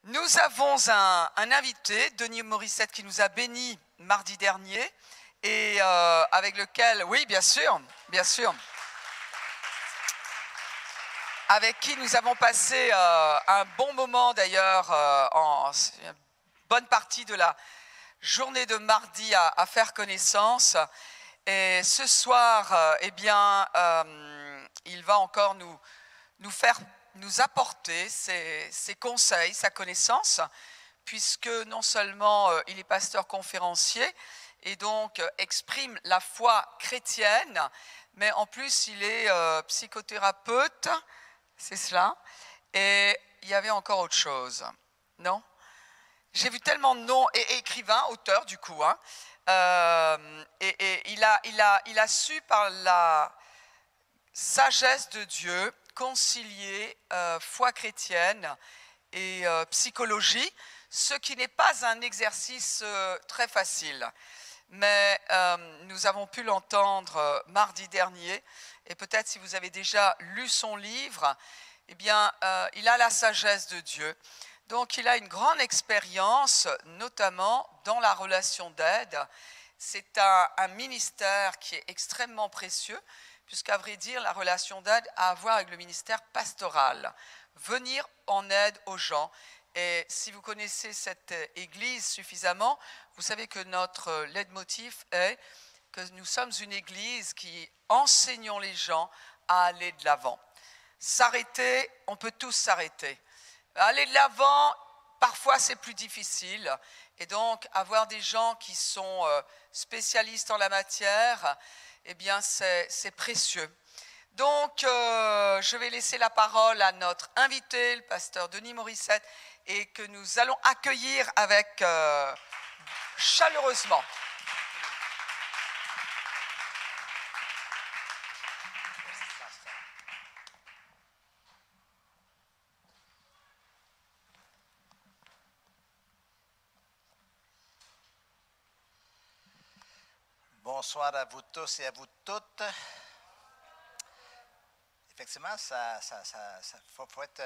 Nous avons un invité, Denis Morissette, qui nous a bénis mardi dernier et avec lequel, oui, bien sûr, avec qui nous avons passé un bon moment d'ailleurs en bonne partie de la journée de mardi à faire connaissance. Et ce soir, il va encore nous apporter ses conseils, sa connaissance, puisque non seulement il est pasteur conférencier et donc exprime la foi chrétienne, mais en plus il est psychothérapeute, c'est cela, et il y avait encore autre chose, non? J'ai vu tellement de noms, et écrivain, auteur du coup, hein. Et il a su par la sagesse de Dieu concilier foi chrétienne et psychologie, ce qui n'est pas un exercice très facile. Mais nous avons pu l'entendre mardi dernier, et peut-être si vous avez déjà lu son livre, eh bien, il a la sagesse de Dieu. Donc, il a une grande expérience, notamment dans la relation d'aide. C'est un ministère qui est extrêmement précieux, puisqu'à vrai dire, la relation d'aide a à voir avec le ministère pastoral. Venir en aide aux gens. Et si vous connaissez cette église suffisamment, vous savez que notre leitmotiv est que nous sommes une église qui enseignons les gens à aller de l'avant. S'arrêter, on peut tous s'arrêter. Aller de l'avant, parfois c'est plus difficile. Et donc, avoir des gens qui sont spécialistes en la matière, eh bien, c'est précieux. Donc, je vais laisser la parole à notre invité, le pasteur Denis Morissette, et que nous allons accueillir avec chaleureusement. Bonsoir à vous tous et à vous toutes. Effectivement, faut être,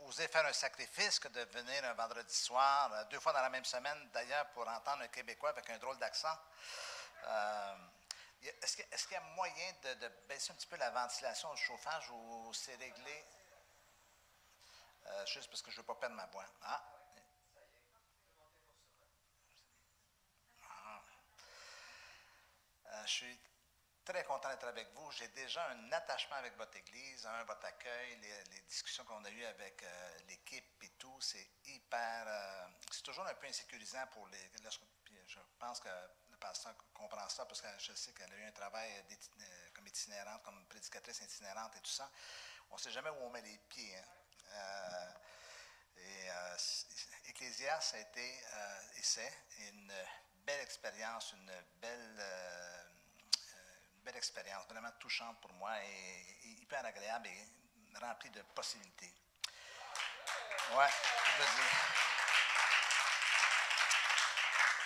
oser faire un sacrifice que de venir un vendredi soir, 2 fois dans la même semaine, d'ailleurs, pour entendre un Québécois avec un drôle d'accent. Est-ce qu'il y a moyen de baisser un petit peu la ventilation, le chauffage, ou c'est réglé? Juste parce que je ne veux pas perdre ma voix. Ah. Je suis très content d'être avec vous. J'ai déjà un attachement avec votre Église, votre accueil, les discussions qu'on a eues avec l'équipe et tout. C'est hyper... c'est toujours un peu insécurisant pour les... Je pense que le pasteur comprend ça parce que je sais qu'elle a eu un travail comme itinérante, comme prédicatrice itinérante et tout ça. On ne sait jamais où on met les pieds. Hein. Ecclésiaste a été et c'est une belle expérience, une belle expérience, vraiment touchante pour moi et hyper agréable et remplie de possibilités. Ouais, je veux dire.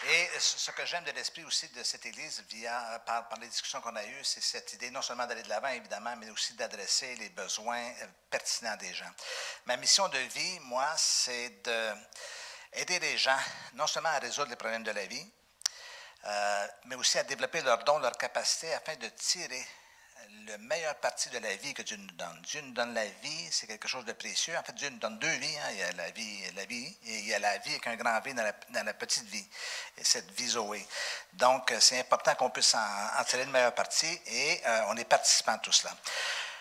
Et ce que j'aime de l'esprit aussi de cette Église, par les discussions qu'on a eues, c'est cette idée non seulement d'aller de l'avant, évidemment, mais aussi d'adresser les besoins pertinents des gens. Ma mission de vie, moi, c'est d'aider les gens non seulement à résoudre les problèmes de la vie, mais aussi à développer leurs dons, leurs capacités, afin de tirer le meilleur parti de la vie que Dieu nous donne. Dieu nous donne la vie, c'est quelque chose de précieux. En fait, Dieu nous donne 2 vies. Hein. Il y a la vie, et il y a la vie avec un grand V dans la petite vie, et cette vie Zoé. Donc, c'est important qu'on puisse en tirer le meilleur parti, et on est participants de tout cela.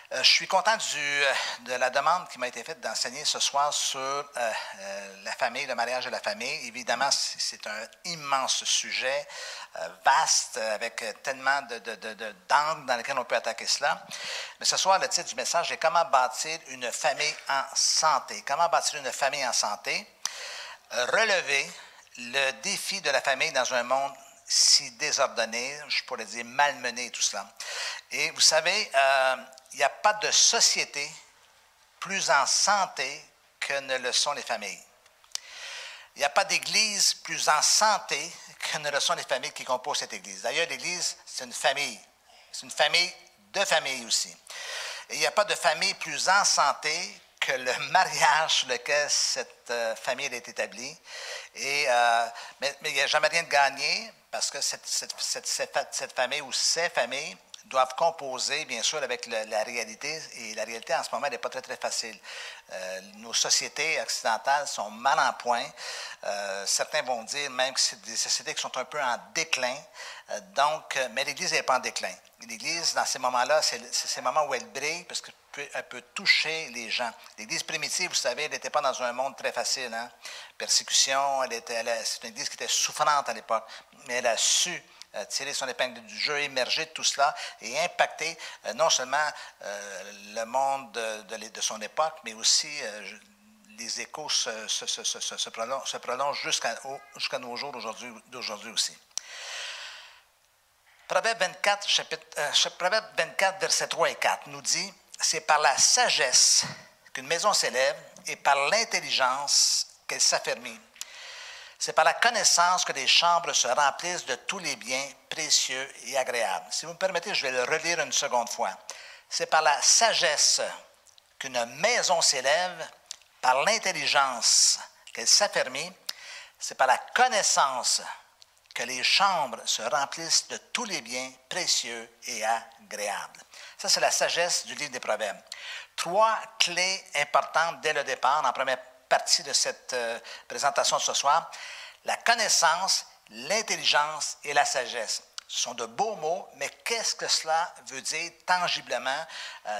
Je suis content de la demande qui m'a été faite d'enseigner ce soir sur la famille, le mariage et la famille. Évidemment, c'est un immense sujet, vaste, avec tellement d'angles dans lesquels on peut attaquer cela. Mais ce soir, le titre du message est « Comment bâtir une famille en santé ». Comment bâtir une famille en santé? Relever le défi de la famille dans un monde si désordonné, je pourrais dire malmené, tout cela. Et vous savez, il n'y a pas de société plus en santé que ne le sont les familles. Il n'y a pas d'église plus en santé que ne le sont les familles qui composent cette église. D'ailleurs, l'église, c'est une famille. C'est une famille de familles aussi. Et il n'y a pas de famille plus en santé que le mariage sur lequel cette famille est établie. Mais il n'y a jamais rien de gagné parce que cette famille ou ces familles doivent composer, bien sûr, avec la réalité. Et la réalité, en ce moment, elle n'est pas très, très facile. Nos sociétés occidentales sont mal en point. Certains vont dire même que c'est des sociétés qui sont un peu en déclin. Mais l'Église n'est pas en déclin. L'Église, dans ces moments-là, c'est ces moments où elle brille parce qu'elle peut toucher les gens. L'Église primitive, vous savez, elle n'était pas dans un monde très facile. Hein? Persécution, c'est une Église qui était souffrante à l'époque, mais elle a su tirer son épingle du jeu, émerger de tout cela et impacter non seulement le monde de son époque, mais aussi les échos se prolongent jusqu'à nos jours d'aujourd'hui aussi. Proverbe 24, versets 3 et 4 nous dit « C'est par la sagesse qu'une maison s'élève et par l'intelligence qu'elle s'affermit. C'est par la connaissance que les chambres se remplissent de tous les biens précieux et agréables. » Si vous me permettez, je vais le relire une seconde fois. C'est par la sagesse qu'une maison s'élève, par l'intelligence qu'elle s'affermit, c'est par la connaissance que les chambres se remplissent de tous les biens précieux et agréables. Ça, c'est la sagesse du livre des Proverbes. 3 clés importantes dès le départ, en première partie de cette présentation de ce soir. La connaissance, l'intelligence et la sagesse. Ce sont de beaux mots, mais qu'est-ce que cela veut dire tangiblement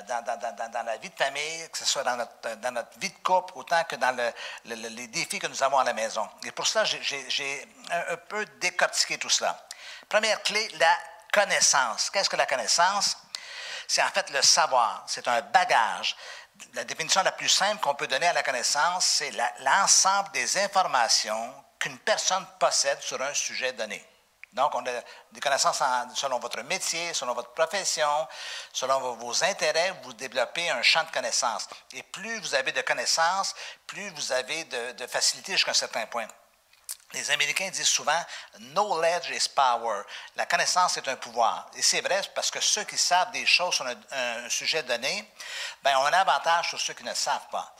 dans la vie de famille, que ce soit dans notre vie de couple, autant que dans les défis que nous avons à la maison. Et pour cela, j'ai un peu décortiqué tout cela. Première clé, la connaissance. Qu'est-ce que la connaissance? C'est en fait le savoir, c'est un bagage. La définition la plus simple qu'on peut donner à la connaissance, c'est l'ensemble des informations qu'une personne possède sur un sujet donné. Donc, on a des connaissances selon votre métier, selon votre profession, selon vos intérêts, vous développez un champ de connaissances. Et plus vous avez de connaissances, plus vous avez de facilité jusqu'à un certain point. Les Américains disent souvent « knowledge is power ». La connaissance est un pouvoir. Et c'est vrai parce que ceux qui savent des choses sur un sujet donné, ont un avantage sur ceux qui ne savent pas.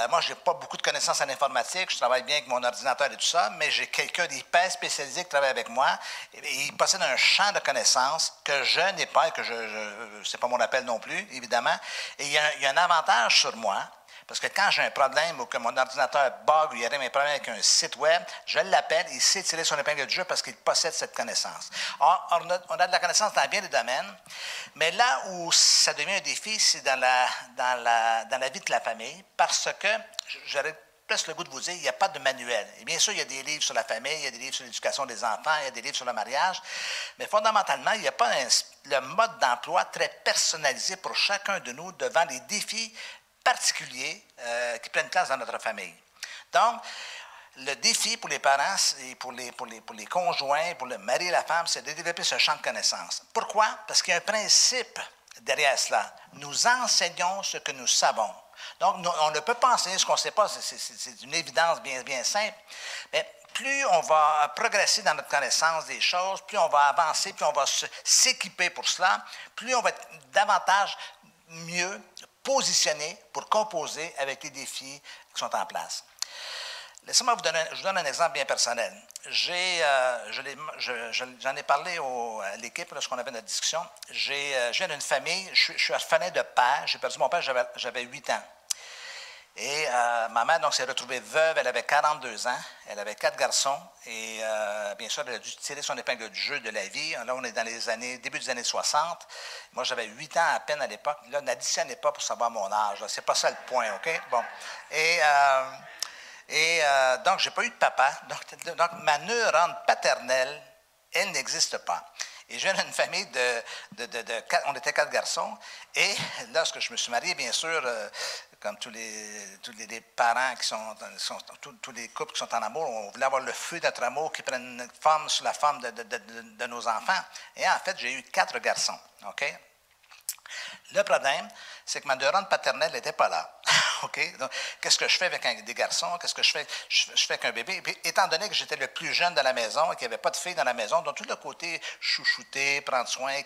Moi, je n'ai pas beaucoup de connaissances en informatique. Je travaille bien avec mon ordinateur et tout ça, mais j'ai quelqu'un d'hyper spécialisé qui travaille avec moi. Et il possède un champ de connaissances que je n'ai pas et que ce n'est pas mon appel non plus, évidemment. Et il y a un avantage sur moi. Parce que quand j'ai un problème ou que mon ordinateur bug ou il y a un problème avec un site web, je l'appelle, il sait tirer son épingle du jeu parce qu'il possède cette connaissance. Or, on a de la connaissance dans bien des domaines, mais là où ça devient un défi, c'est dans la vie de la famille, parce que, j'aurais presque le goût de vous dire, il n'y a pas de manuel. Et bien sûr, il y a des livres sur la famille, il y a des livres sur l'éducation des enfants, il y a des livres sur le mariage, mais fondamentalement, il n'y a pas le mode d'emploi très personnalisé pour chacun de nous devant les défis particuliers qui prennent place dans notre famille. Donc, le défi pour les parents et pour les conjoints, pour le mari et la femme, c'est de développer ce champ de connaissances. Pourquoi? Parce qu'il y a un principe derrière cela. Nous enseignons ce que nous savons. Donc, on ne peut pas enseigner ce qu'on ne sait pas, c'est une évidence bien, bien simple. Mais plus on va progresser dans notre connaissance des choses, plus on va avancer, plus on va s'équiper pour cela, plus on va être davantage mieux positionné pour composer avec les défis qui sont en place. Laissez-moi je vous donne un exemple bien personnel. J'en ai parlé à l'équipe lorsqu'on avait notre discussion. Je viens d'une famille, je suis orphelin de père. J'ai perdu mon père, j'avais 8 ans. Et ma mère donc s'est retrouvée veuve, elle avait 42 ans, elle avait 4 garçons et bien sûr, elle a dû tirer son épingle du jeu de la vie. Là, on est dans début des années 60. Moi, j'avais 8 ans à peine à l'époque. Là, n'additionnez pas pour savoir mon âge. C'est pas ça le point, OK? Bon. Donc, je n'ai pas eu de papa. Donc, ma neurone paternelle, elle n'existe pas. Et je viens d'une famille on était 4 garçons. Et lorsque je me suis marié, bien sûr, comme tous les parents tous les couples qui sont en amour, on voulait avoir le feu de notre amour qui prenne forme sur la forme de nos enfants. Et en fait, j'ai eu 4 garçons. OK? Le problème, c'est que ma neuronne paternelle n'était pas là. OK? Donc, qu'est-ce que je fais avec des garçons? Qu'est-ce que je fais? Je fais avec un bébé. Et puis, étant donné que j'étais le plus jeune de la maison et qu'il n'y avait pas de filles dans la maison, donc tout le côté chouchouter, prendre soin,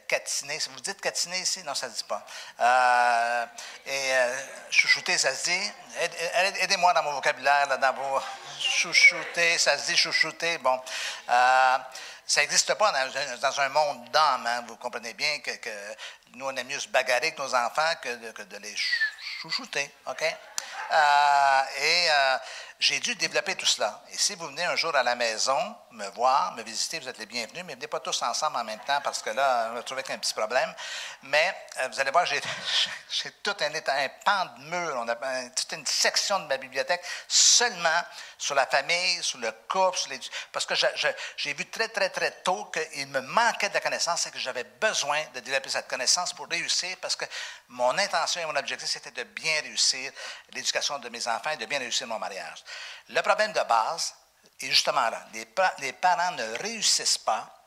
catiner. Vous dites catiner ici? Non, ça ne se dit pas. Chouchouter, ça se dit? Aidez-moi dans mon vocabulaire, là, dans vos... Chouchouter, ça se dit chouchouter. Bon. Ça n'existe pas dans un monde d'hommes. Hein. Vous comprenez bien que nous, on aime mieux se bagarrer avec nos enfants que de les chouchouter. OK? J'ai dû développer tout cela. Et si vous venez un jour à la maison me voir, me visiter, vous êtes les bienvenus, mais venez pas tous ensemble en même temps parce que là, on va trouver qu'il y a un petit problème. Mais vous allez voir, j'ai tout un pan de mur, toute une section de ma bibliothèque seulement sur la famille, sur le couple, parce que j'ai vu très, très, très tôt qu'il me manquait de la connaissance et que j'avais besoin de développer cette connaissance pour réussir parce que mon intention et mon objectif, c'était de bien réussir l'éducation de mes enfants et de bien réussir mon mariage. Le problème de base est justement là. Les parents ne réussissent pas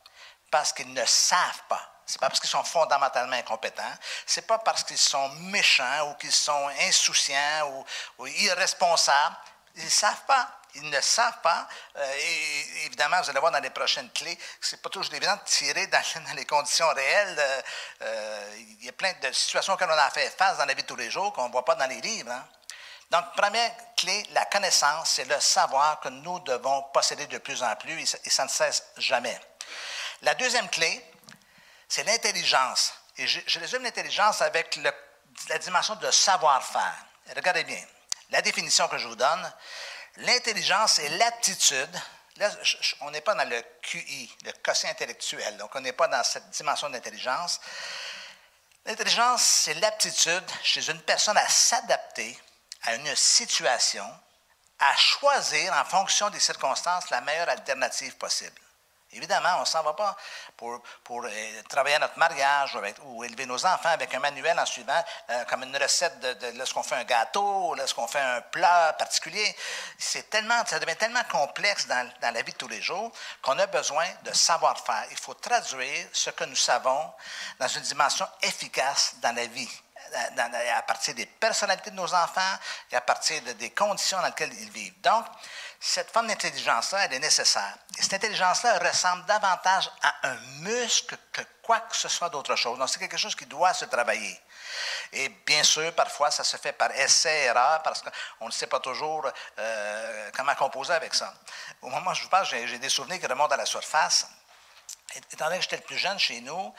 parce qu'ils ne savent pas. Ce n'est pas parce qu'ils sont fondamentalement incompétents. Ce n'est pas parce qu'ils sont méchants ou qu'ils sont insouciants ou irresponsables. Ils ne savent pas. Ils ne savent pas. Et évidemment, vous allez voir dans les prochaines clés, ce n'est pas toujours évident de tirer dans les conditions réelles. Il y a plein de situations auxquelles on a fait face dans la vie de tous les jours qu'on ne voit pas dans les livres. Hein? Donc, première clé, la connaissance, c'est le savoir que nous devons posséder de plus en plus et ça ne cesse jamais. La deuxième clé, c'est l'intelligence. Et je résume l'intelligence avec la dimension de savoir-faire. Regardez bien, la définition que je vous donne, l'intelligence est l'aptitude. Là, on n'est pas dans le QI, le quotient intellectuel, donc on n'est pas dans cette dimension d'intelligence. L'intelligence, c'est l'aptitude chez une personne à s'adapter à une situation, à choisir en fonction des circonstances la meilleure alternative possible. Évidemment, on ne s'en va pas pour travailler à notre mariage ou élever nos enfants avec un manuel en suivant comme une recette de lorsqu'on fait un gâteau, lorsqu'on fait un plat particulier. Ça devient tellement complexe dans la vie de tous les jours qu'on a besoin de savoir-faire. Il faut traduire ce que nous savons dans une dimension efficace dans la vie. À partir des personnalités de nos enfants et à partir des conditions dans lesquelles ils vivent. Donc, cette forme d'intelligence-là, elle est nécessaire. Et cette intelligence-là ressemble davantage à un muscle que quoi que ce soit d'autre chose. Donc, c'est quelque chose qui doit se travailler. Et bien sûr, parfois, ça se fait par essai-erreur parce qu'on ne sait pas toujours comment composer avec ça. Au moment où je vous parle, j'ai des souvenirs qui remontent à la surface. Étant donné que j'étais le plus jeune chez nous,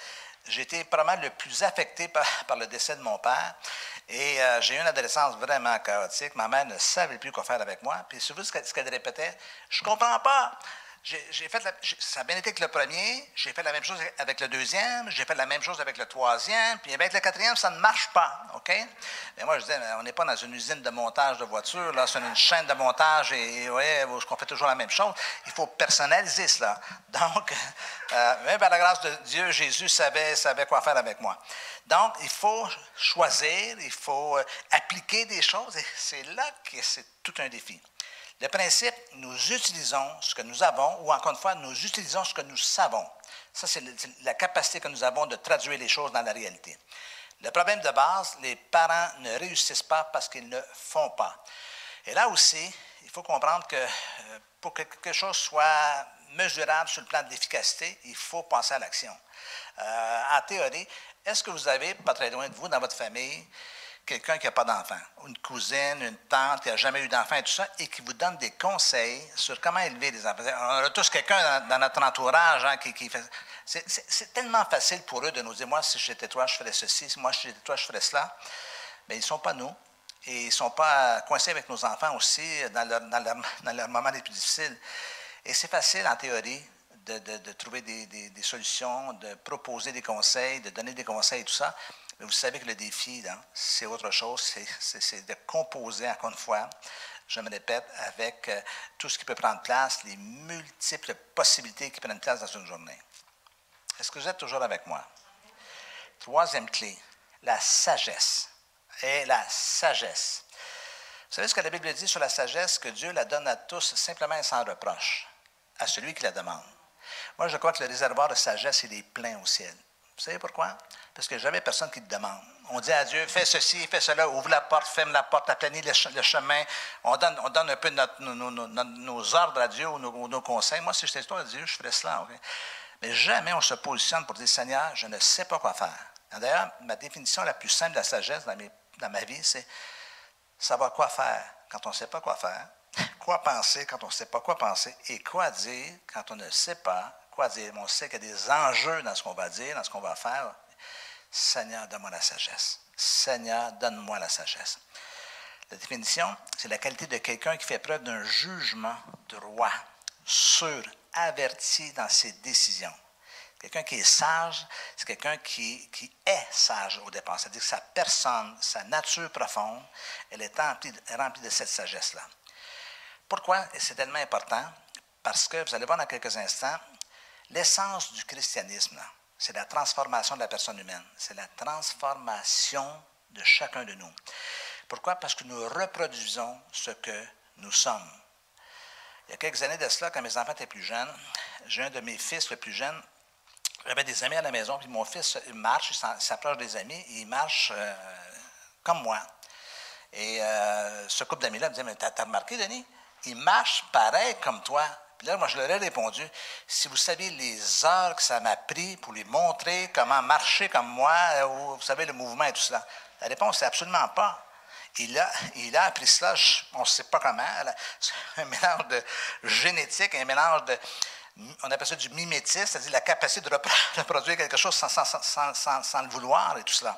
j'ai été probablement le plus affecté par le décès de mon père. Et j'ai eu une adolescence vraiment chaotique. Ma mère ne savait plus quoi faire avec moi. Puis, savez-vous ce qu'elle répétait? Je ne comprends pas. Ça a bien été avec le premier, j'ai fait la même chose avec le deuxième, j'ai fait la même chose avec le troisième, puis avec le quatrième, ça ne marche pas, OK? Mais moi, je disais, on n'est pas dans une usine de montage de voitures, là, c'est une chaîne de montage et ouais, on fait toujours la même chose. Il faut personnaliser cela. Donc, même par la grâce de Dieu, Jésus savait quoi faire avec moi. Donc, il faut choisir, il faut appliquer des choses, et c'est là que c'est tout un défi. Le principe, nous utilisons ce que nous avons, ou encore une fois, nous utilisons ce que nous savons. Ça, c'est la capacité que nous avons de traduire les choses dans la réalité. Le problème de base, les parents ne réussissent pas parce qu'ils ne font pas. Et là aussi, il faut comprendre que pour que quelque chose soit mesurable sur le plan de l'efficacité, il faut passer à l'action. En théorie, est-ce que vous avez, pas très loin de vous, dans votre famille, quelqu'un qui n'a pas d'enfant, une cousine, une tante qui n'a jamais eu d'enfant et tout ça, et qui vous donne des conseils sur comment élever les enfants? On a tous quelqu'un dans notre entourage hein, qui fait... C'est tellement facile pour eux de nous dire, moi, si j'étais toi, je ferais ceci, moi, si j'étais toi, je ferais cela. Mais ils ne sont pas nous. Et ils ne sont pas coincés avec nos enfants aussi dans leurs moments les plus difficiles. Et c'est facile, en théorie, de trouver des solutions, de proposer des conseils, de donner des conseils et tout ça. Mais vous savez que le défi, c'est autre chose, c'est de composer, encore une fois, je me répète, avec tout ce qui peut prendre place, les multiples possibilités qui prennent place dans une journée. Est-ce que vous êtes toujours avec moi? Troisième clé, la sagesse. Et la sagesse. Vous savez ce que la Bible dit sur la sagesse? Que Dieu la donne à tous simplement et sans reproche, à celui qui la demande. Moi, je crois que le réservoir de sagesse, il est plein au ciel. Vous savez pourquoi? Parce que jamais personne qui te demande. On dit à Dieu, fais ceci, fais cela, ouvre la porte, ferme la porte, aplanis le chemin. On donne un peu nos ordres à Dieu ou nos conseils. Moi, si j'étais toi, Dieu, je ferais cela. Okay? Mais jamais on se positionne pour dire, Seigneur, je ne sais pas quoi faire. D'ailleurs, ma définition la plus simple de la sagesse dans ma vie, c'est savoir quoi faire quand on ne sait pas quoi faire, quoi penser quand on ne sait pas quoi penser, et quoi dire quand on ne sait pas quoi dire. On sait qu'il y a des enjeux dans ce qu'on va dire, dans ce qu'on va faire. Seigneur, donne-moi la sagesse. Seigneur, donne-moi la sagesse. La définition, c'est la qualité de quelqu'un qui fait preuve d'un jugement droit, sûr, averti dans ses décisions. Quelqu'un qui est sage, c'est quelqu'un qui est sage au départ. C'est-à-dire que sa personne, sa nature profonde, elle est remplie de cette sagesse-là. Pourquoi c'est tellement important? Parce que, vous allez voir dans quelques instants, l'essence du christianisme, c'est la transformation de la personne humaine. C'est la transformation de chacun de nous. Pourquoi? Parce que nous reproduisons ce que nous sommes. Il y a quelques années de cela, quand mes enfants étaient plus jeunes, j'ai un de mes fils le plus jeune. J'avais des amis à la maison, puis mon fils il marche, il s'approche des amis, et il marche comme moi. Et ce couple d'amis-là me dit, mais t'as remarqué, Denis? Il marche pareil comme toi. Puis là, moi, je leur ai répondu, si vous saviez les heures que ça m'a pris pour lui montrer comment marcher comme moi, ou vous savez, le mouvement et tout cela. La réponse, c'est absolument pas. Il a appris cela, on ne sait pas comment, c'est un mélange de génétique, un mélange de, on appelle ça du mimétisme, c'est-à-dire la capacité de reproduire quelque chose sans le vouloir et tout cela.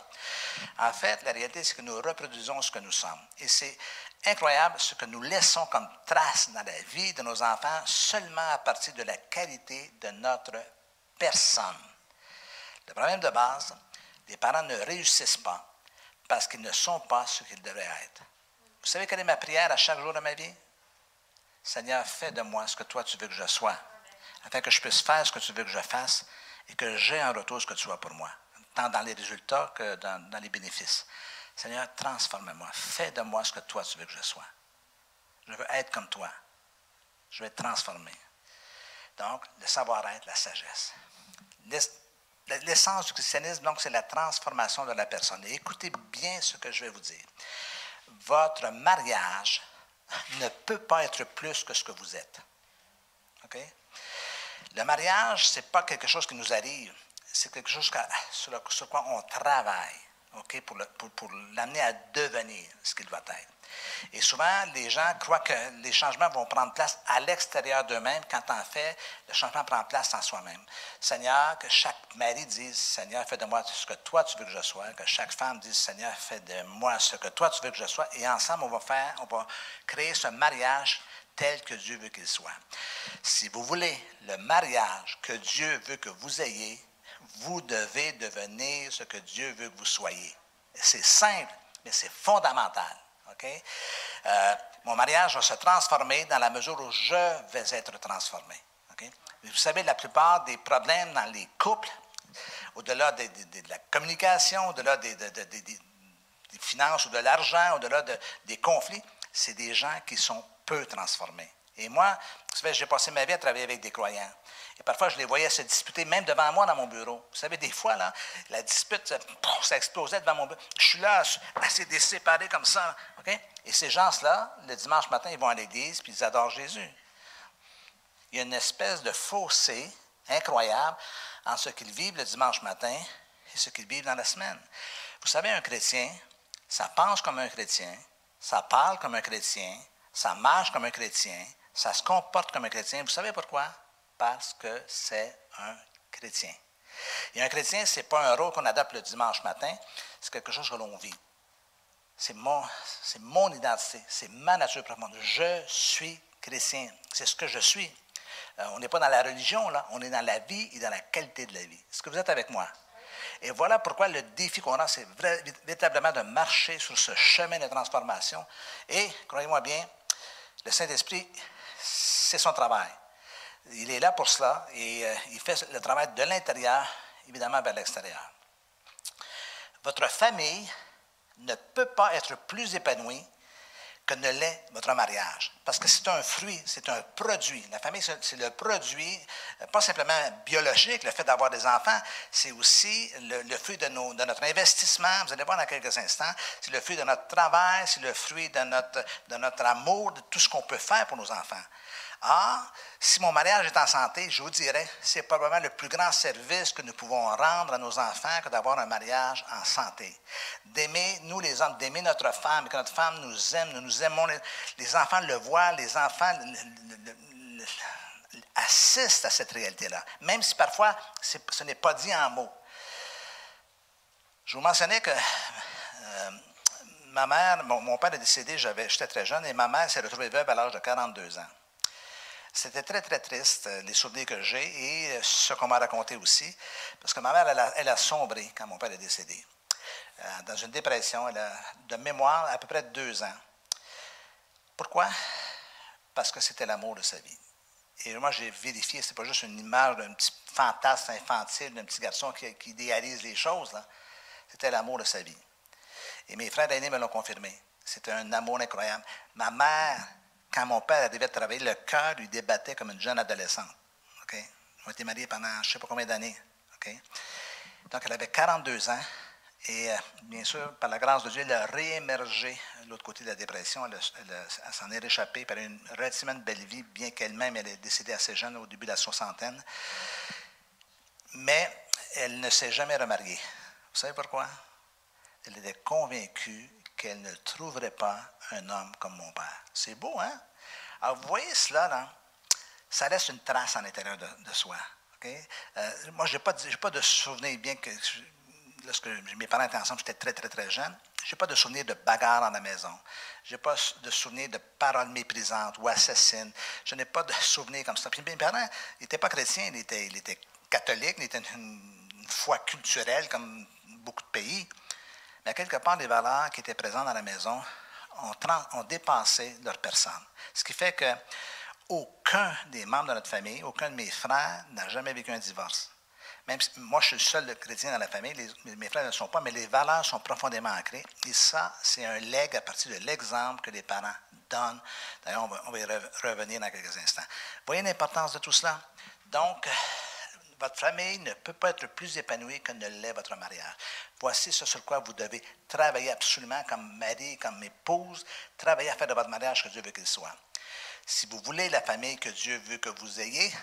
En fait, la réalité, c'est que nous reproduisons ce que nous sommes. Et c'est incroyable ce que nous laissons comme trace dans la vie de nos enfants seulement à partir de la qualité de notre personne. Le problème de base, les parents ne réussissent pas parce qu'ils ne sont pas ce qu'ils devraient être. Vous savez quelle est ma prière à chaque jour de ma vie? Seigneur, fais de moi ce que toi tu veux que je sois, afin que je puisse faire ce que tu veux que je fasse et que j'ai en retour ce que tu as pour moi, tant dans les résultats que dans les bénéfices. Seigneur, transforme-moi, fais de moi ce que toi tu veux que je sois. Je veux être comme toi. Je veux être transformé. Donc, le savoir-être, la sagesse. L'essence du christianisme, donc, c'est la transformation de la personne. Et écoutez bien ce que je vais vous dire. Votre mariage ne peut pas être plus que ce que vous êtes. OK? Le mariage, ce n'est pas quelque chose qui nous arrive. C'est quelque chose sur quoi on travaille, okay? Pour l'amener à devenir ce qu'il doit être. Et souvent, les gens croient que les changements vont prendre place à l'extérieur d'eux-mêmes, quand en fait, le changement prend place en soi-même. Seigneur, que chaque mari dise, Seigneur, fais de moi ce que toi tu veux que je sois, que chaque femme dise, Seigneur, fais de moi ce que toi tu veux que je sois, et ensemble, on va créer ce mariage tel que Dieu veut qu'il soit. Si vous voulez le mariage que Dieu veut que vous ayez, vous devez devenir ce que Dieu veut que vous soyez. C'est simple, mais c'est fondamental. Okay? Mon mariage va se transformer dans la mesure où je vais être transformé. Okay? Vous savez, la plupart des problèmes dans les couples, au-delà de la communication, au-delà des finances ou de l'argent, au-delà des conflits, c'est des gens qui sont peu transformés. Et moi, vous savez, j'ai passé ma vie à travailler avec des croyants. Et parfois, je les voyais se disputer, même devant moi dans mon bureau. Vous savez, des fois, là, la dispute, ça explosait devant mon bureau. Je suis là, assez séparé comme ça. Okay? Et ces gens-là, le dimanche matin, ils vont à l'église puis ils adorent Jésus. Il y a une espèce de fossé incroyable entre ce qu'ils vivent le dimanche matin et ce qu'ils vivent dans la semaine. Vous savez, un chrétien, ça pense comme un chrétien, ça parle comme un chrétien, ça marche comme un chrétien, ça se comporte comme un chrétien. Vous savez pourquoi? Parce que c'est un chrétien. Et un chrétien, ce n'est pas un rôle qu'on adopte le dimanche matin, c'est quelque chose que l'on vit. C'est mon identité, c'est ma nature profonde. Je suis chrétien, c'est ce que je suis. On n'est pas dans la religion, là, on est dans la vie et dans la qualité de la vie. Est-ce que vous êtes avec moi? Et voilà pourquoi le défi qu'on a, c'est véritablement de marcher sur ce chemin de transformation. Et, croyez-moi bien, le Saint-Esprit, c'est son travail. Il est là pour cela et il fait le travail de l'intérieur, évidemment, vers l'extérieur. Votre famille ne peut pas être plus épanouie que ne l'est votre mariage. Parce que c'est un fruit, c'est un produit. La famille, c'est le produit, pas simplement biologique, le fait d'avoir des enfants, c'est aussi le fruit de notre investissement. Vous allez voir dans quelques instants, c'est le fruit de notre travail, c'est le fruit de notre amour, de tout ce qu'on peut faire pour nos enfants. Or, si mon mariage est en santé, je vous dirais, c'est probablement le plus grand service que nous pouvons rendre à nos enfants que d'avoir un mariage en santé. D'aimer, nous les hommes, d'aimer notre femme, et que notre femme nous aime, nous nous aimons. Les enfants le voient, les enfants assistent à cette réalité-là, même si parfois ce n'est pas dit en mots. Je vous mentionnais que ma mère, mon père est décédé, j'étais très jeune, et ma mère s'est retrouvée veuve à l'âge de 42 ans. C'était très, très triste, les souvenirs que j'ai et ce qu'on m'a raconté aussi, parce que ma mère, elle a sombré quand mon père est décédé. Dans une dépression, elle a de mémoire à peu près 2 ans. Pourquoi? Parce que c'était l'amour de sa vie. Et moi, j'ai vérifié, ce n'est pas juste une image d'un petit fantasme infantile, d'un petit garçon qui idéalise les choses, là. C'était l'amour de sa vie. Et mes frères aînés me l'ont confirmé. C'était un amour incroyable. Ma mère, quand mon père arrivait de travailler, le cœur lui débattait comme une jeune adolescente. Okay? Ils ont été mariés pendant je ne sais pas combien d'années. Okay? Donc, elle avait 42 ans. Et bien sûr, par la grâce de Dieu, elle a réémergé de l'autre côté de la dépression. Elle s'en est réchappée par une relativement belle vie, bien qu'elle-même, elle est décédée assez jeune, au début de la soixantaine. Mais elle ne s'est jamais remariée. Vous savez pourquoi? Elle était convaincue qu'elle ne trouverait pas un homme comme mon père. C'est beau, hein? Alors, vous voyez cela, là? Ça laisse une trace à l'intérieur de soi. Okay? Moi, je n'ai pas de souvenir, bien que lorsque mes parents étaient ensemble, j'étais très, très, très jeune. Je n'ai pas de souvenir de bagarre dans la maison. Je n'ai pas de souvenir de paroles méprisantes ou assassines. Je n'ai pas de souvenir comme ça. Puis mes parents n'étaient pas chrétiens, ils étaient catholiques, ils étaient une foi culturelle comme beaucoup de pays. Mais quelque part, les valeurs qui étaient présentes dans la maison ont dépassé leur personne. Ce qui fait qu'aucun des membres de notre famille, aucun de mes frères n'a jamais vécu un divorce. Même si moi, je suis le seul chrétien dans la famille, mes frères ne le sont pas, mais les valeurs sont profondément ancrées. Et ça, c'est un legs à partir de l'exemple que les parents donnent. D'ailleurs, on va y revenir dans quelques instants. Vous voyez l'importance de tout cela? Donc, votre famille ne peut pas être plus épanouie que ne l'est votre mariage. Voici ce sur quoi vous devez travailler absolument comme mari, comme épouse, travailler à faire de votre mariage ce que Dieu veut qu'il soit. Si vous voulez la famille que Dieu veut que vous ayez,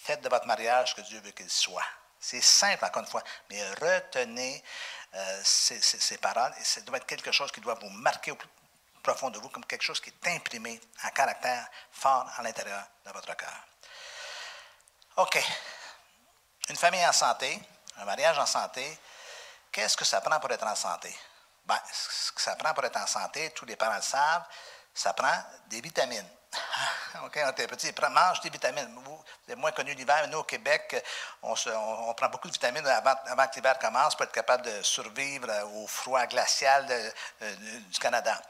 faites de votre mariage ce que Dieu veut qu'il soit. C'est simple, encore une fois, mais retenez ces paroles et ça doit être quelque chose qui doit vous marquer au plus profond de vous, comme quelque chose qui est imprimé en caractère fort à l'intérieur de votre cœur. OK. Une famille en santé, un mariage en santé, qu'est-ce que ça prend pour être en santé? Bien, ce que ça prend pour être en santé, tous les parents le savent, ça prend des vitamines. OK, on était petits, mange des vitamines. Vous êtes moins connu l'hiver. Nous, au Québec, on prend beaucoup de vitamines avant que l'hiver commence pour être capable de survivre au froid glacial du Canada.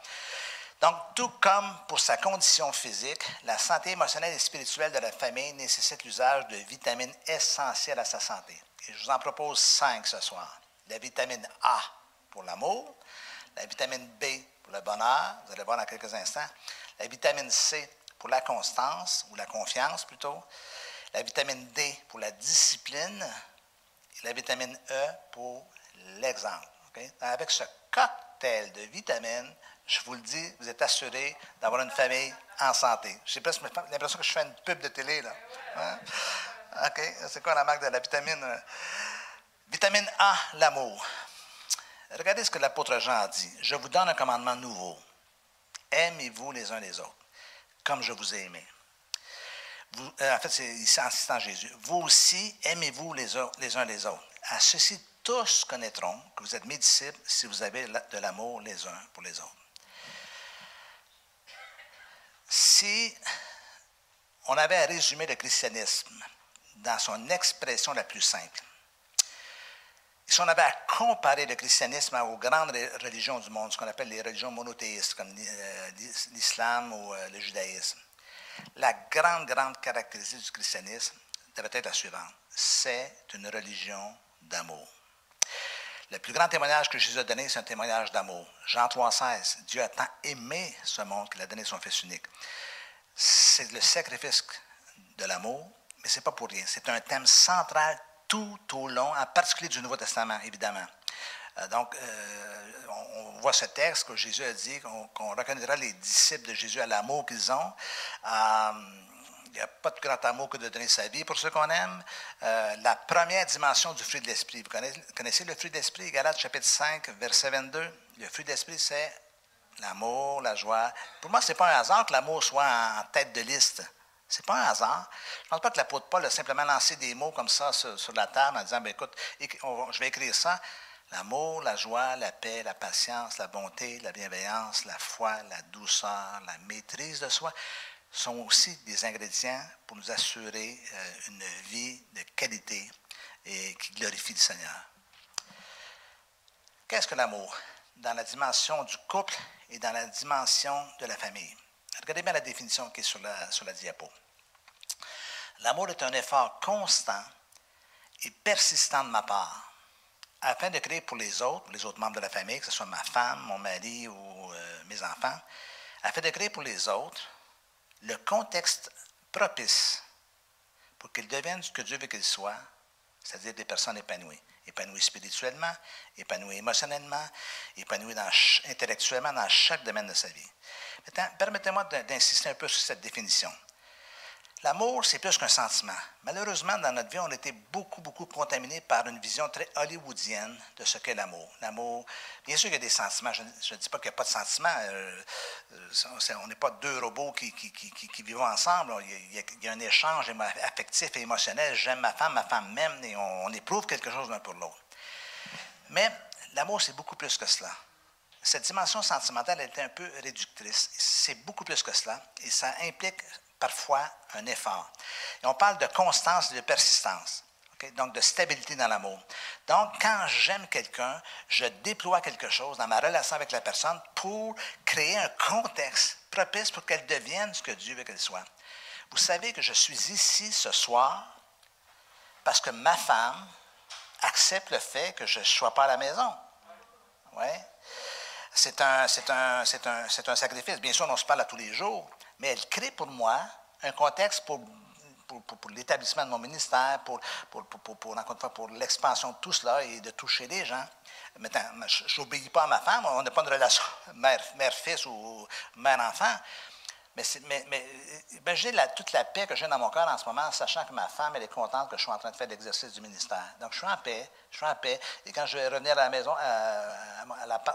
Donc, tout comme pour sa condition physique, la santé émotionnelle et spirituelle de la famille nécessite l'usage de vitamines essentielles à sa santé. Et je vous en propose 5 ce soir. La vitamine A pour l'amour, la vitamine B pour le bonheur, vous allez voir dans quelques instants, la vitamine C pour la constance, ou la confiance plutôt, la vitamine D pour la discipline, et la vitamine E pour l'exemple. Okay? Avec ce cocktail de vitamines, je vous le dis, vous êtes assuré d'avoir une famille en santé. J'ai presque l'impression que je fais une pub de télé, là. Hein? OK, c'est quoi la marque de la vitamine? Vitamine A, l'amour. Regardez ce que l'apôtre Jean dit. Je vous donne un commandement nouveau. Aimez-vous les uns les autres, comme je vous ai aimé. En fait, c'est ici en citant Jésus. Vous aussi, aimez-vous les uns les autres. À ceci, tous connaîtront que vous êtes mes disciples si vous avez de l'amour les uns pour les autres. Si on avait à résumer le christianisme dans son expression la plus simple, si on avait à comparer le christianisme aux grandes religions du monde, ce qu'on appelle les religions monothéistes, comme l'islam ou le judaïsme, la grande caractéristique du christianisme devrait être la suivante. C'est une religion d'amour. Le plus grand témoignage que Jésus a donné, c'est un témoignage d'amour. Jean 3,16, Dieu a tant aimé ce monde qu'il a donné son Fils unique. C'est le sacrifice de l'amour, mais ce n'est pas pour rien. C'est un thème central tout au long, en particulier du Nouveau Testament, évidemment. Donc, on voit ce texte que Jésus a dit, qu'on reconnaîtra les disciples de Jésus à l'amour qu'ils ont. Il n'y a pas de grand amour que de donner sa vie pour ceux qu'on aime. La première dimension du fruit de l'Esprit. Vous connaissez le fruit de l'Esprit, Galates chapitre 5, verset 22. Le fruit de l'Esprit, c'est l'amour, la joie. Pour moi, ce n'est pas un hasard que l'amour soit en tête de liste. Ce n'est pas un hasard. Je ne pense pas que l'apôtre Paul a simplement lancé des mots comme ça sur la table en disant, bien, écoute, je vais écrire ça. L'amour, la joie, la paix, la patience, la bonté, la bienveillance, la foi, la douceur, la maîtrise de soi sont aussi des ingrédients pour nous assurer une vie de qualité et qui glorifie le Seigneur. Qu'est-ce que l'amour? Dans la dimension du couple et dans la dimension de la famille. Regardez bien la définition qui est sur la diapo. L'amour est un effort constant et persistant de ma part, afin de créer pour les autres membres de la famille, que ce soit ma femme, mon mari ou mes enfants, afin de créer pour les autres le contexte propice pour qu'ils deviennent ce que Dieu veut qu'ils soient, c'est-à-dire des personnes épanouies. Épanouies spirituellement, épanouies émotionnellement, épanouies intellectuellement dans chaque domaine de sa vie. Maintenant, permettez-moi d'insister un peu sur cette définition. L'amour, c'est plus qu'un sentiment. Malheureusement, dans notre vie, on a été beaucoup contaminés par une vision très hollywoodienne de ce qu'est l'amour. L'amour, bien sûr qu'il y a des sentiments. Je ne dis pas qu'il n'y a pas de sentiments. On n'est pas deux robots qui vivent ensemble. Il y a un échange affectif et émotionnel. J'aime ma femme m'aime, et on éprouve quelque chose l'un pour l'autre. Mais l'amour, c'est beaucoup plus que cela. Cette dimension sentimentale, elle est un peu réductrice. C'est beaucoup plus que cela, et ça implique parfois un effort. Et on parle de constance et de persistance, okay? Donc de stabilité dans l'amour. Donc, quand j'aime quelqu'un, je déploie quelque chose dans ma relation avec la personne pour créer un contexte propice pour qu'elle devienne ce que Dieu veut qu'elle soit. Vous savez que je suis ici ce soir parce que ma femme accepte le fait que je ne sois pas à la maison. Ouais. C'est un sacrifice. Bien sûr, on se parle à tous les jours, mais elle crée pour moi un contexte pour l'établissement de mon ministère, pour l'expansion de tout cela et de toucher les gens. Maintenant, je n'obéis pas à ma femme, on n'a pas une relation mère-fils ou mère-enfant, mais imaginez toute la paix que j'ai dans mon cœur en ce moment, sachant que ma femme, elle est contente que je sois en train de faire l'exercice du ministère. Donc, je suis en paix, et quand je vais revenir à la maison, à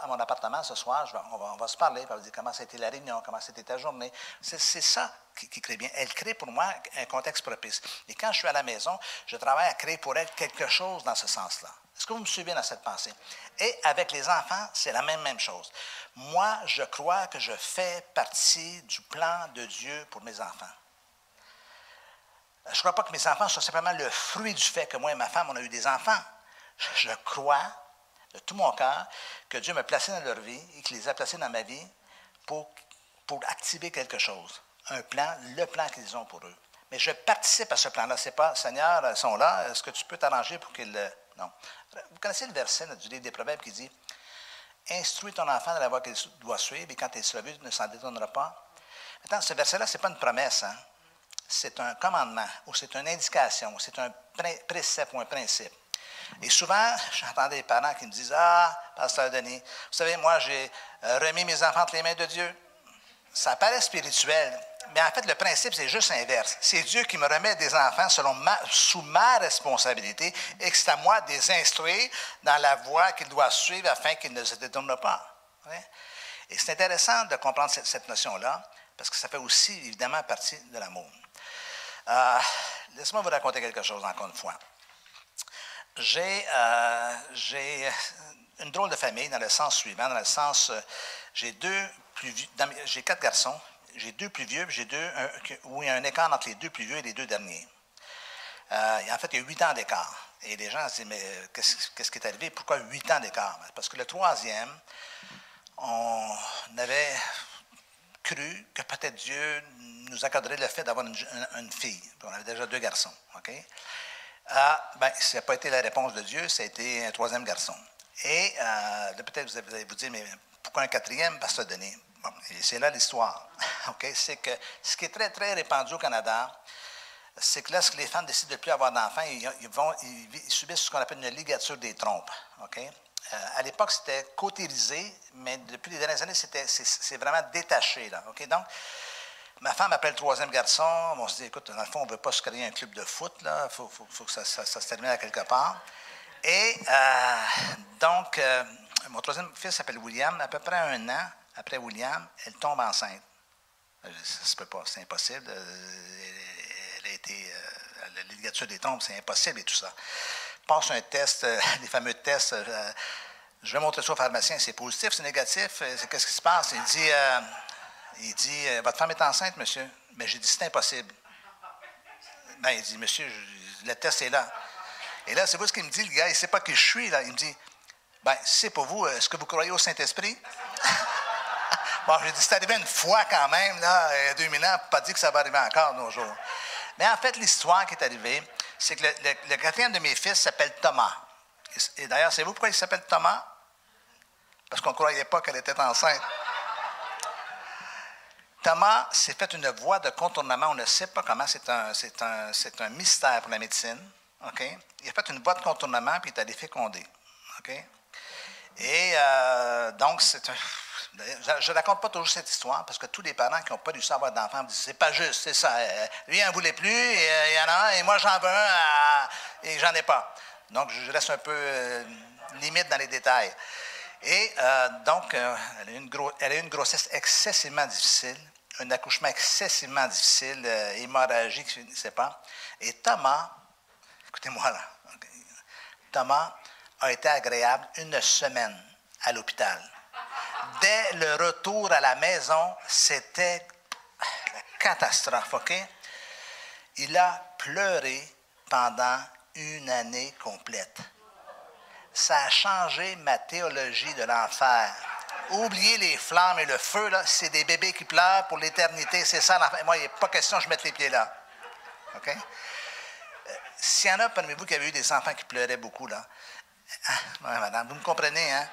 mon appartement ce soir, on va se parler, on va dire comment c'était la réunion, comment c'était ta journée. C'est ça qui crée bien. Elle crée pour moi un contexte propice. Et quand je suis à la maison, je travaille à créer pour elle quelque chose dans ce sens-là. Est-ce que vous me suivez dans cette pensée? Et avec les enfants, c'est la même chose. Moi, je crois que je fais partie du plan de Dieu pour mes enfants. Je ne crois pas que mes enfants soient simplement le fruit du fait que moi et ma femme, on a eu des enfants. Je crois de tout mon cœur que Dieu m'a placé dans leur vie et qu'il les a placés dans ma vie pour activer quelque chose. Un plan, le plan qu'ils ont pour eux. Mais je participe à ce plan-là. Ce n'est pas, Seigneur, ils sont là, est-ce que tu peux t'arranger pour qu'ils... Non. Vous connaissez le verset du livre des Proverbes qui dit « Instruis ton enfant de la voie qu'il doit suivre, et quand il sera vu, il ne s'en détournera pas. » Maintenant, ce verset-là, ce n'est pas une promesse. Hein? C'est un commandement, ou c'est une indication, ou c'est un précepte ou un principe. Et souvent, j'entends des parents qui me disent « Ah, Pasteur Denis, vous savez, moi, j'ai remis mes enfants entre les mains de Dieu. » Ça paraît spirituel, mais en fait, le principe, c'est juste l'inverse. C'est Dieu qui me remet des enfants sous ma responsabilité et que c'est à moi de les instruire dans la voie qu'ils doivent suivre afin qu'ils ne se détournent pas. Ouais? Et c'est intéressant de comprendre cette notion-là parce que ça fait aussi, évidemment, partie de l'amour. Laissez-moi vous raconter quelque chose encore une fois. J'ai une drôle de famille dans le sens suivant, dans le sens, j'ai 4 garçons, j'ai 2 plus vieux, puis il y a un écart entre les 2 plus vieux et les 2 derniers. En fait, il y a 8 ans d'écart. Et les gens se disent, mais qu'est-ce qui est arrivé? Pourquoi 8 ans d'écart? Parce que le 3e, on avait cru que peut-être Dieu nous accorderait le fait d'avoir une fille. On avait déjà 2 garçons. Okay? Ça n'a pas été la réponse de Dieu, ça a été un 3e garçon. Et là, peut-être vous allez vous dire, mais pourquoi un quatrième, Pasteur Denis? Bon, et c'est là l'histoire. Okay? C'est que ce qui est très, très répandu au Canada, c'est que lorsque les femmes décident de ne plus avoir d'enfants, ils subissent ce qu'on appelle une ligature des trompes. Okay? À l'époque, c'était cautérisé, mais depuis les dernières années, c'est vraiment détaché. Là, okay? Donc, ma femme, après le troisième garçon, on se dit, écoute, dans le fond, on ne veut pas se créer un club de foot, il faut que ça se termine à quelque part. Et donc, mon troisième fils s'appelle William. À peu près 1 an après William, elle tombe enceinte. Ça ne se peut pas, c'est impossible. Elle a été, la ligature des trompes, c'est impossible et tout ça. Passe un test, les fameux tests. Je vais montrer ça au pharmacien, c'est positif, c'est négatif. Qu'est-ce qui se passe? Il dit, votre femme est enceinte, monsieur. Mais j'ai dit, c'est impossible. Ben, il dit, monsieur, le test est là. Et là, c'est vous ce qu'il me dit, le gars, il ne sait pas qui je suis, là. Il me dit, ben, si c'est pour vous, est-ce que vous croyez au Saint-Esprit? Bon, j'ai dit, c'est arrivé une fois quand même, là, il y a 2000 ans, pas dire que ça va arriver encore nos jours. Mais en fait, l'histoire qui est arrivée, c'est que le quatrième de mes fils s'appelle Thomas. Et d'ailleurs, savez-vous pourquoi il s'appelle Thomas? Parce qu'on ne croyait pas qu'elle était enceinte. Thomas s'est fait une voie de contournement, on ne sait pas comment, c'est un mystère pour la médecine. Okay? Il a fait une voie de contournement, puis il est allé féconder. Okay? Et donc, je ne raconte pas toujours cette histoire, parce que tous les parents qui n'ont pas réussi à avoir d'enfants me disent, c'est pas juste, c'est ça. Lui, il n'en voulait plus, et il y en a un, et moi, j'en veux un, et j'en ai pas. Donc, je reste un peu limite dans les détails. Et donc, elle a eu une grossesse excessivement difficile, un accouchement excessivement difficile, hémorragie qui ne finissait pas. Et Thomas, écoutez-moi là, Thomas a été agréable 1 semaine à l'hôpital. Dès le retour à la maison, c'était la catastrophe, OK? Il a pleuré pendant 1 année complète. Ça a changé ma théologie de l'enfer. Oubliez les flammes et le feu, là, c'est des bébés qui pleurent pour l'éternité, c'est ça l'enfer. Moi, il n'est pas question que je mette les pieds là. OK? S'il y en a parmi vous qui avez eu des enfants qui pleuraient beaucoup, là, ouais, madame, vous me comprenez, hein?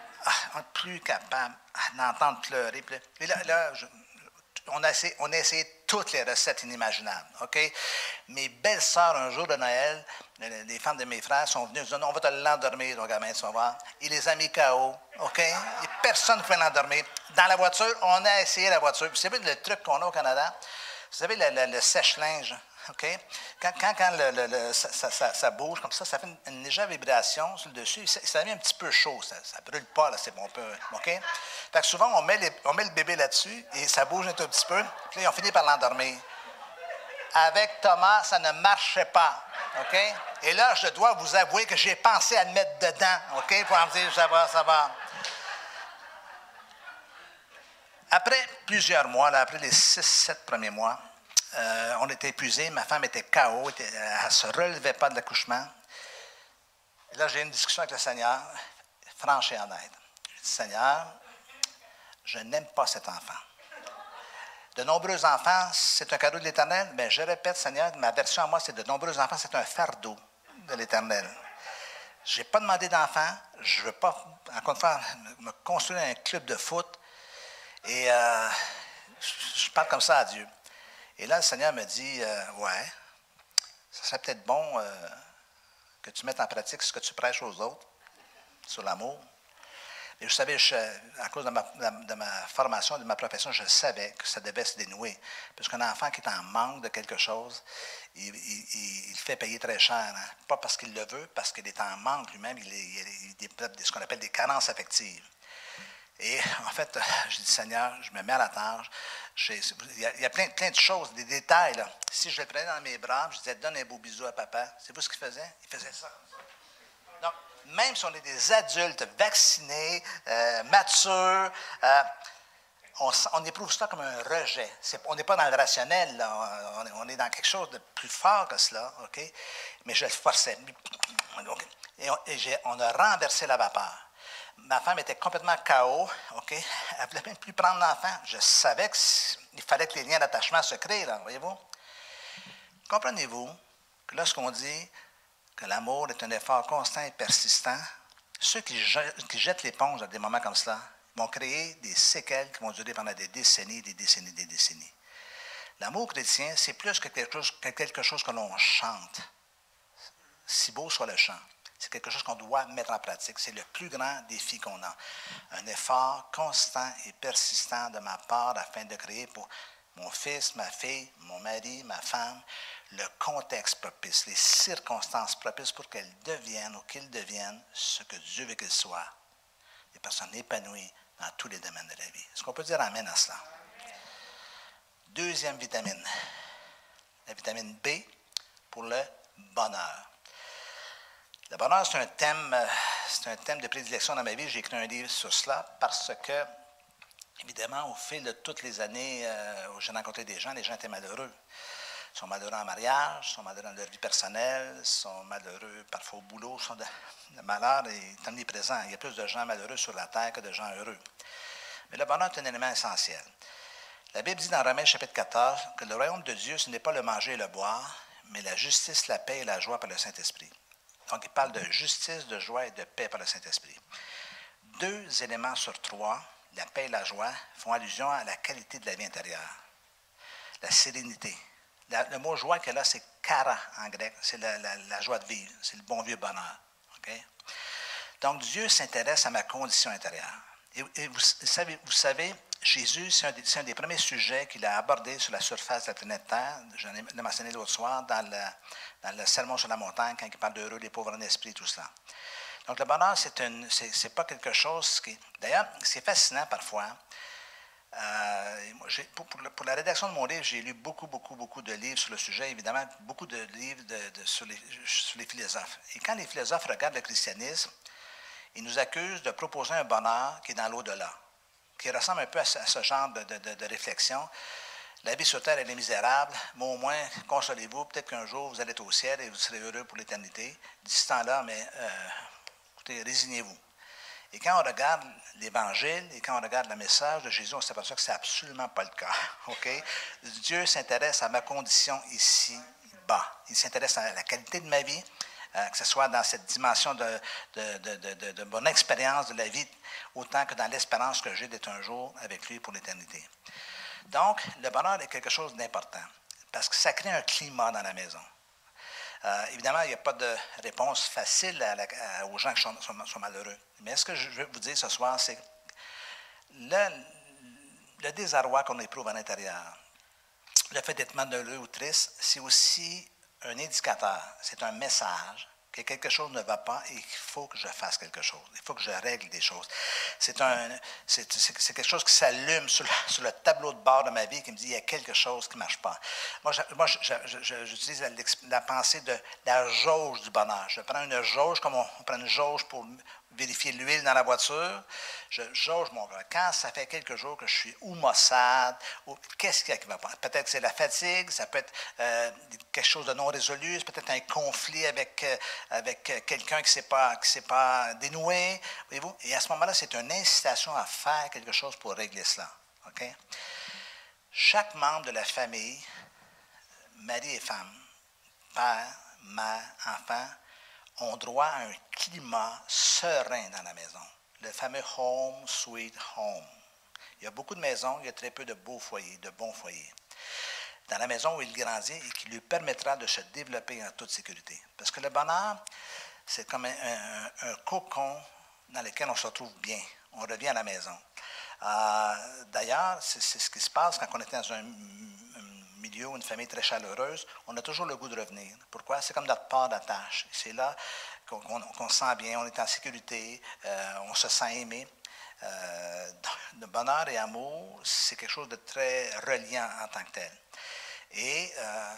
On n'est plus capable d'entendre pleurer. Et là, on a essayé toutes les recettes inimaginables, OK? Mes belles-sœurs, un jour de Noël, les femmes de mes frères sont venues, ils ont dit, on va te l'endormir, ton gamin, tu vas voir. Il les a mis KO, OK? Et personne ne pouvait l'endormir. Dans la voiture, on a essayé la voiture. Vous savez le truc qu'on a au Canada? Vous savez, le sèche-linge, OK? Quand ça bouge comme ça fait une légère vibration sur le dessus. Ça devient un petit peu chaud. Ça ne brûle pas, là, c'est bon. OK? Fait que souvent, on met le bébé là-dessus et ça bouge un tout petit peu. Puis là, on finit par l'endormir. Avec Thomas, ça ne marchait pas. OK? Et là, je dois vous avouer que j'ai pensé à le mettre dedans. OK? Pour me dire, ça va, ça va. Après plusieurs mois, là, après les 6-7 premiers mois, on était épuisés, ma femme était KO, elle ne se relevait pas de l'accouchement. Et là, j'ai eu une discussion avec le Seigneur, franche et honnête. J'ai dit, Seigneur, je n'aime pas cet enfant. De nombreux enfants, c'est un cadeau de l'Éternel, mais je répète, Seigneur, ma version à moi, c'est de nombreux enfants, c'est un fardeau de l'Éternel. Je n'ai pas demandé d'enfant, je ne veux pas, encore une fois, me construire un club de foot, et je parle comme ça à Dieu. Et là, le Seigneur me dit, ouais, ça serait peut-être bon que tu mettes en pratique ce que tu prêches aux autres sur l'amour. Et vous savez, à cause de ma formation, de ma profession, je savais que ça devait se dénouer. Parce qu'un enfant qui est en manque de quelque chose, il fait payer très cher. Hein? Pas parce qu'il le veut, parce qu'il est en manque lui-même, il développe ce qu'on appelle des carences affectives. Et en fait, je dis, Seigneur, je me mets à la tâche. Il y a plein de choses, des détails. Là. Si je le prenais dans mes bras, je disais, donne un beau bisou à papa. C'est vous ce qu'il faisait? Il faisait ça. Donc, même si on est des adultes vaccinés, matures, on éprouve ça comme un rejet. On n'est pas dans le rationnel, là. On est dans quelque chose de plus fort que cela, OK? Mais je le forçais. Et on a renversé la vapeur. Ma femme était complètement KO, OK? Elle ne voulait même plus prendre l'enfant. Je savais qu'il fallait que les liens d'attachement se créent, là, voyez-vous? Comprenez-vous que lorsqu'on dit que l'amour est un effort constant et persistant, Ceux qui jettent l'éponge à des moments comme cela vont créer des séquelles qui vont durer pendant des décennies, des décennies, des décennies. L'amour chrétien, c'est plus que quelque chose que l'on chante, si beau soit le chant. C'est quelque chose qu'on doit mettre en pratique. C'est le plus grand défi qu'on a. Un effort constant et persistant de ma part afin de créer pour mon fils, ma fille, mon mari, ma femme, le contexte propice, les circonstances propices pour qu'elles deviennent ou qu'ils deviennent ce que Dieu veut qu'ils soient. Des personnes épanouies dans tous les domaines de la vie. Est-ce qu'on peut dire amen à cela? Deuxième vitamine, la vitamine B pour le bonheur. Le bonheur, c'est un thème de prédilection dans ma vie. J'ai écrit un livre sur cela parce que, évidemment, au fil de toutes les années où j'ai rencontré des gens étaient malheureux. Ils sont malheureux en mariage, ils sont malheureux dans leur vie personnelle, ils sont malheureux parfois au boulot, le malheur est omniprésent. Il y a plus de gens malheureux sur la terre que de gens heureux. Mais le bonheur est un élément essentiel. La Bible dit dans Romains chapitre 14 que le royaume de Dieu, ce n'est pas le manger et le boire, mais la justice, la paix et la joie par le Saint-Esprit. Donc, il parle de justice, de joie et de paix par le Saint-Esprit. 2 éléments sur 3, la paix et la joie, font allusion à la qualité de la vie intérieure. La sérénité. Le mot joie qu'il y a là, c'est kara en grec. C'est la joie de vivre. C'est le bon vieux bonheur. Okay? Donc, Dieu s'intéresse à ma condition intérieure. Et vous savez, Jésus, c'est un des premiers sujets qu'il a abordé sur la surface de la planète Terre. J'en ai mentionné l'autre soir dans le Sermon sur la montagne, quand il parle d'heureux, les pauvres en esprit, tout cela. Donc, le bonheur, c'est pas quelque chose qui... D'ailleurs, c'est fascinant parfois. Pour la rédaction de mon livre, j'ai lu beaucoup de livres sur le sujet, évidemment, beaucoup de livres sur les philosophes. Et quand les philosophes regardent le christianisme, ils nous accusent de proposer un bonheur qui est dans l'au-delà, qui ressemble un peu à ce genre de réflexion. La vie sur terre, elle est misérable, mais au moins, consolez-vous, peut-être qu'un jour, vous allez être au ciel et vous serez heureux pour l'éternité. D'ici ce temps-là, mais écoutez, résignez-vous. Et quand on regarde l'Évangile et quand on regarde le message de Jésus, on s'aperçoit que ce n'est absolument pas le cas. Okay? Dieu s'intéresse à ma condition ici-bas. Il s'intéresse à la qualité de ma vie, que ce soit dans cette dimension de mon expérience de la vie, autant que dans l'espérance que j'ai d'être un jour avec lui pour l'éternité. Donc, le bonheur est quelque chose d'important, parce que ça crée un climat dans la maison. Évidemment, il n'y a pas de réponse facile aux gens qui sont malheureux. Mais ce que je veux vous dire ce soir, c'est le désarroi qu'on éprouve à l'intérieur, le fait d'être malheureux ou triste, c'est aussi un indicateur, c'est un message que quelque chose ne va pas et qu'il faut que je fasse quelque chose. Il faut que je règle des choses. C'est quelque chose qui s'allume sur le tableau de bord de ma vie qui me dit il y a quelque chose qui ne marche pas. Moi, j'utilise la pensée de la jauge du bonheur. Je prends une jauge comme on prend une jauge pour vérifier l'huile dans la voiture. Je jauge mon cœur. Quand ça fait quelques jours que je suis ou maussade, ou qu'est-ce qu'il y a qui va pas? Peut-être que c'est la fatigue, ça peut être quelque chose de non résolu, c'est peut-être un conflit avec quelqu'un qui ne s'est pas dénoué. Voyez-vous? Et à ce moment-là, c'est une incitation à faire quelque chose pour régler cela. Okay? Chaque membre de la famille, mari et femme, père, mère, enfant, ont droit à un climat serein dans la maison. Le fameux home sweet home. Il y a beaucoup de maisons, il y a très peu de beaux foyers, de bons foyers. Dans la maison où il grandit et qui lui permettra de se développer en toute sécurité. Parce que le bonheur, c'est comme un cocon dans lequel on se retrouve bien. On revient à la maison. D'ailleurs, c'est ce qui se passe quand on est dans un milieu ou une famille très chaleureuse, on a toujours le goût de revenir. Pourquoi? C'est comme notre part d'attache. C'est là qu'on se sent bien, on est en sécurité, on se sent aimé. Le bonheur et amour, c'est quelque chose de très reliant en tant que tel. Et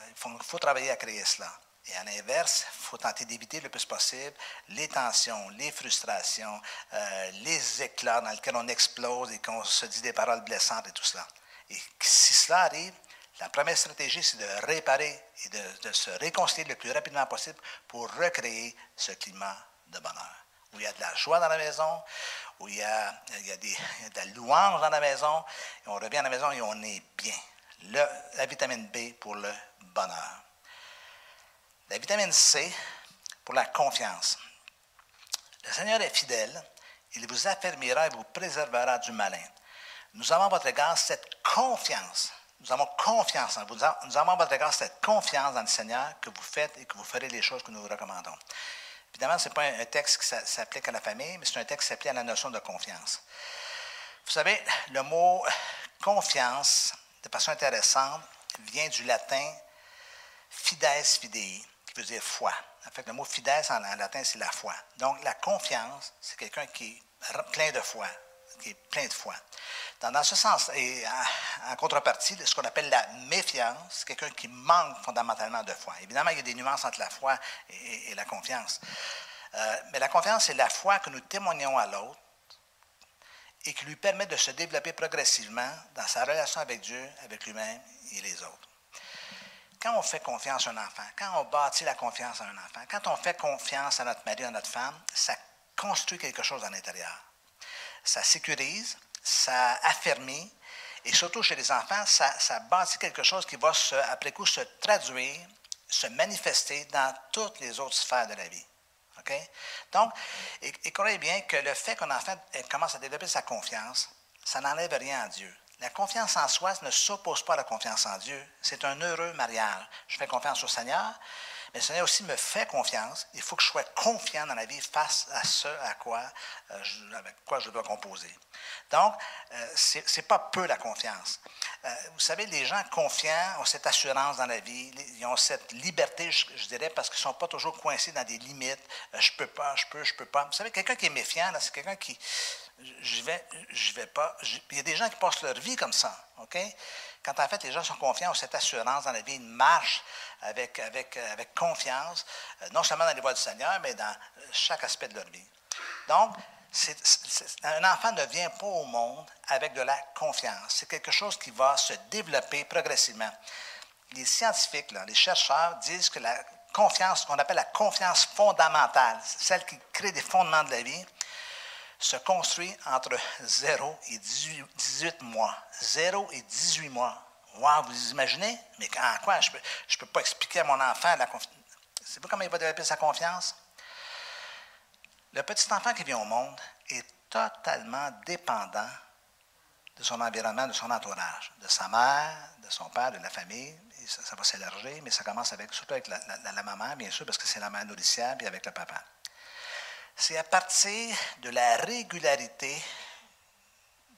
il faut travailler à créer cela. Et à l'inverse, il faut tenter d'éviter le plus possible les tensions, les frustrations, les éclats dans lesquels on explose et qu'on se dit des paroles blessantes et tout cela. Et si cela arrive, la première stratégie, c'est de réparer et de se réconcilier le plus rapidement possible pour recréer ce climat de bonheur. Où il y a de la joie dans la maison, où il y a de la louange dans la maison, et on revient à la maison et on est bien. La vitamine B pour le bonheur. La vitamine C pour la confiance. Le Seigneur est fidèle, il vous affermira et vous préservera du malin. Nous avons à votre égard cette confiance. Nous avons confiance en vous. Nous avons à votre égard cette confiance dans le Seigneur que vous faites et que vous ferez les choses que nous vous recommandons. Évidemment, ce n'est pas un texte qui s'applique à la famille, mais c'est un texte qui s'applique à la notion de confiance. Vous savez, le mot confiance, de façon intéressante, vient du latin fides fidei, qui veut dire foi. En fait, le mot fides en latin, c'est la foi. Donc, la confiance, c'est quelqu'un qui est plein de foi, qui est plein de foi. Dans ce sens, et en contrepartie, ce qu'on appelle la méfiance, c'est quelqu'un qui manque fondamentalement de foi. Évidemment, il y a des nuances entre la foi et la confiance. Mais la confiance, c'est la foi que nous témoignons à l'autre et qui lui permet de se développer progressivement dans sa relation avec Dieu, avec lui-même et les autres. Quand on fait confiance à un enfant, quand on bâtit la confiance à un enfant, quand on fait confiance à notre mari, à notre femme, ça construit quelque chose à l'intérieur. Ça sécurise, ça affermit, et surtout chez les enfants, ça bâtit quelque chose qui va, après coup, se traduire, se manifester dans toutes les autres sphères de la vie. Okay? Donc, et croyez bien que le fait qu'un enfant commence à développer sa confiance, ça n'enlève rien à Dieu. La confiance en soi ne s'oppose pas à la confiance en Dieu. C'est un heureux mariage. Je fais confiance au Seigneur, mais le Seigneur aussi me fait confiance. Il faut que je sois confiant dans la vie face à ce avec quoi je dois composer. Donc, ce n'est pas peu la confiance. Vous savez, les gens confiants ont cette assurance dans la vie, ils ont cette liberté, je dirais, parce qu'ils ne sont pas toujours coincés dans des limites. Je peux pas, je peux pas. Vous savez, quelqu'un qui est méfiant, là, c'est quelqu'un qui... Je vais pas. Il y a des gens qui passent leur vie comme ça, OK? Quand en fait les gens sont confiants, ont cette assurance dans la vie, ils marchent avec confiance, non seulement dans les voies du Seigneur, mais dans chaque aspect de leur vie. Donc, un enfant ne vient pas au monde avec de la confiance. C'est quelque chose qui va se développer progressivement. Les scientifiques, là, les chercheurs disent que la confiance, qu'on appelle la confiance fondamentale, celle qui crée des fondements de la vie, se construit entre 0 et 18 mois. 0 et 18 mois. Wow, vous imaginez? Mais en quoi? Je ne peux pas expliquer à mon enfant la confiance. Savez-vous comment il va développer sa confiance? Le petit enfant qui vient au monde est totalement dépendant de son environnement, de son entourage, de sa mère, de son père, de la famille. Et ça va s'élargir, mais ça commence surtout avec la maman, bien sûr, parce que c'est la mère nourricière, puis avec le papa. C'est à partir de la régularité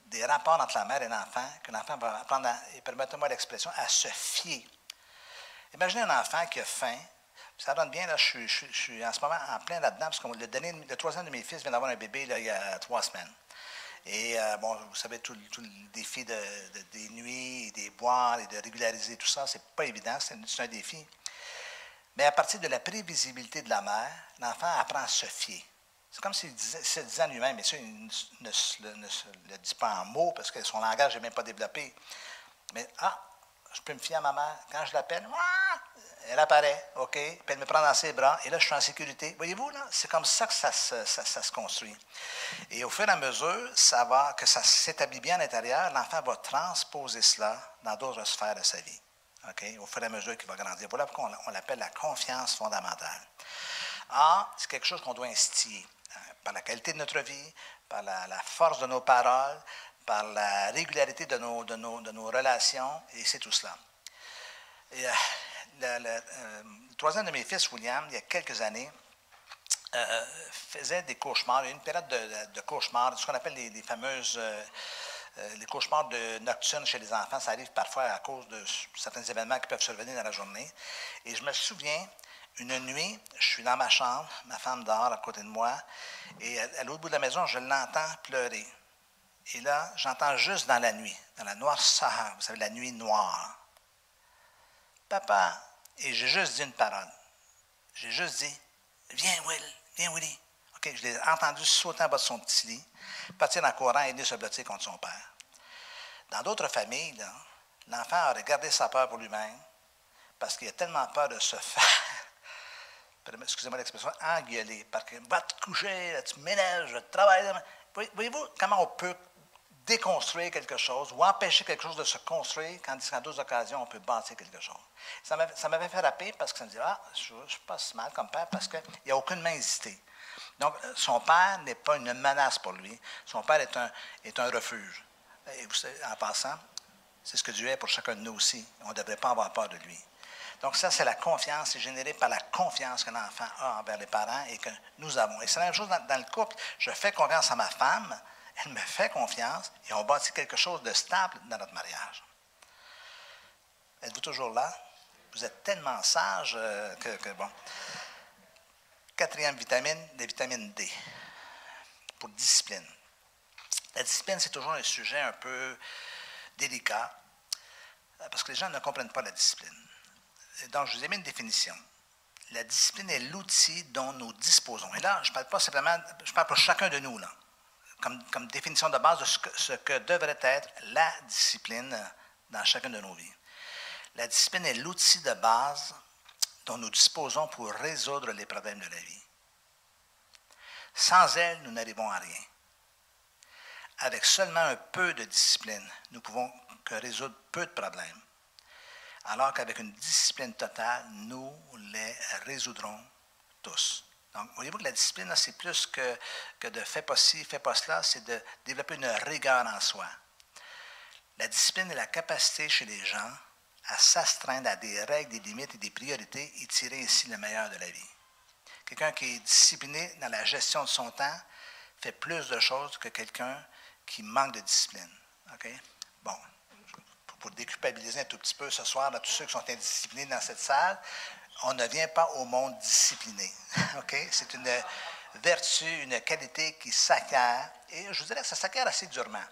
des rapports entre la mère et l'enfant que l'enfant va apprendre, et permettez-moi l'expression, à se fier. Imaginez un enfant qui a faim. Ça donne bien, là, je suis en ce moment en plein là-dedans, parce que le troisième de mes fils vient d'avoir un bébé là, il y a 3 semaines. Et bon, vous savez, tout le défi des nuits, des boires et de régulariser tout ça, c'est pas évident, c'est un défi. Mais à partir de la prévisibilité de la mère, l'enfant apprend à se fier. C'est comme s'il se disait en lui-même, mais ça, il ne le dit pas en mots parce que son langage n'est même pas développé. Mais, je peux me fier à ma mère. Quand je l'appelle, elle apparaît, OK, puis elle me prend dans ses bras, et là, je suis en sécurité. Voyez-vous, là, c'est comme ça que ça se construit. Et au fur et à mesure, que ça s'établit bien à l'intérieur, l'enfant va transposer cela dans d'autres sphères de sa vie. OK, au fur et à mesure qu'il va grandir. Voilà pourquoi on l'appelle la confiance fondamentale. C'est quelque chose qu'on doit instiller par la qualité de notre vie, par la force de nos paroles, par la régularité de nos relations, et c'est tout cela. Et, le troisième de mes fils, William, il y a quelques années, faisait des cauchemars, une période de cauchemars, ce qu'on appelle les fameuses... les cauchemars nocturnes chez les enfants, ça arrive parfois à cause de certains événements qui peuvent survenir dans la journée. Et je me souviens, une nuit, je suis dans ma chambre, ma femme dort à côté de moi, et à l'autre bout de la maison, je l'entends pleurer. Et là, j'entends juste dans la nuit, dans la noirceur, vous savez, la nuit noire. Papa, et j'ai juste dit une parole. J'ai juste dit, viens Willy. OK, je l'ai entendu sauter en bas de son petit lit, partir en courant et venir se blottir contre son père. Dans d'autres familles, là, l'enfant aurait gardé sa peur pour lui-même parce qu'il a tellement peur de se faire, excusez-moi l'expression, engueuler. Parce que va te coucher, là, tu m'énerves, je travaille. Voyez-vous comment on peut déconstruire quelque chose ou empêcher quelque chose de se construire quand à d'autres occasions, on peut bâtir quelque chose. Ça m'avait fait rappeler parce que ça me dit, je ne suis pas si mal comme père parce qu'il n'y a aucunement hésité. Donc, son père n'est pas une menace pour lui. Son père est un refuge. Et vous savez, en passant, c'est ce que Dieu est pour chacun de nous aussi. On ne devrait pas avoir peur de lui. Donc, ça, c'est la confiance. C'est généré par la confiance que l'enfant a envers les parents et que nous avons. Et c'est la même chose dans le couple. Je fais confiance à ma femme. Elle me fait confiance et on bâtit quelque chose de stable dans notre mariage. Êtes-vous toujours là? Vous êtes tellement sage que bon. Quatrième vitamine, la vitamine D, pour discipline. La discipline, c'est toujours un sujet un peu délicat, parce que les gens ne comprennent pas la discipline. Donc, je vous ai mis une définition. La discipline est l'outil dont nous disposons. Et là, je ne parle pas simplement, je parle pour chacun de nous, là, comme définition de base de ce que devrait être la discipline dans chacune de nos vies. La discipline est l'outil de base dont nous disposons pour résoudre les problèmes de la vie. Sans elle, nous n'arrivons à rien. Avec seulement un peu de discipline, nous pouvons résoudre peu de problèmes. Alors qu'avec une discipline totale, nous les résoudrons tous. Donc, voyez-vous que la discipline, là, c'est plus que de fais pas ci, fais pas cela, c'est de développer une rigueur en soi. La discipline est la capacité chez les gens à s'astreindre à des règles, des limites et des priorités et tirer ainsi le meilleur de la vie. Quelqu'un qui est discipliné dans la gestion de son temps fait plus de choses que quelqu'un qui manque de discipline. Okay? Bon, pour déculpabiliser un tout petit peu ce soir, là, tous ceux qui sont indisciplinés dans cette salle, on ne vient pas au monde discipliné. Okay? C'est une vertu, une qualité qui s'acquiert, et je vous dirais que ça s'acquiert assez durement.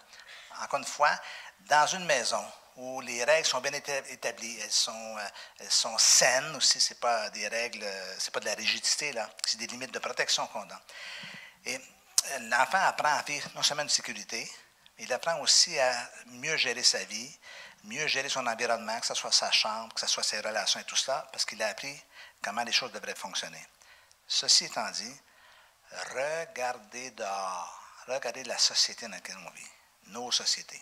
Encore une fois, dans une maison où les règles sont bien établies, elles sont saines aussi, ce n'est pas des règles, ce n'est pas de la rigidité, là, c'est des limites de protection qu'on donne. Et l'enfant apprend à vivre non seulement une sécurité, mais il apprend aussi à mieux gérer sa vie, mieux gérer son environnement, que ce soit sa chambre, que ce soit ses relations et tout cela, parce qu'il a appris comment les choses devraient fonctionner. Ceci étant dit, regardez dehors, regardez la société dans laquelle on vit, nos sociétés.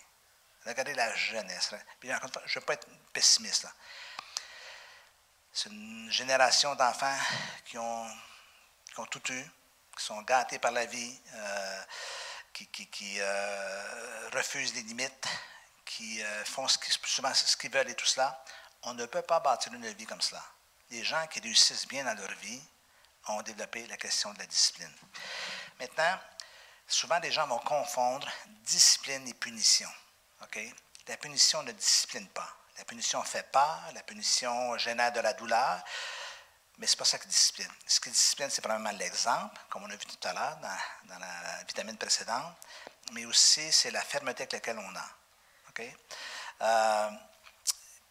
Regardez la jeunesse. Puis, encore une fois, je ne veux pas être pessimiste, là. C'est une génération d'enfants qui ont tout eu, qui sont gâtés par la vie, qui refusent les limites, qui font souvent ce qu'ils veulent et tout cela. On ne peut pas bâtir une vie comme cela. Les gens qui réussissent bien dans leur vie ont développé la question de la discipline. Maintenant, souvent, les gens vont confondre discipline et punition. Okay? La punition ne discipline pas. La punition fait peur, la punition génère de la douleur, mais ce n'est pas ça qui discipline. Ce qui discipline, c'est probablement l'exemple, comme on a vu tout à l'heure dans la vitamine précédente, mais aussi c'est la fermeté avec laquelle on a. Okay?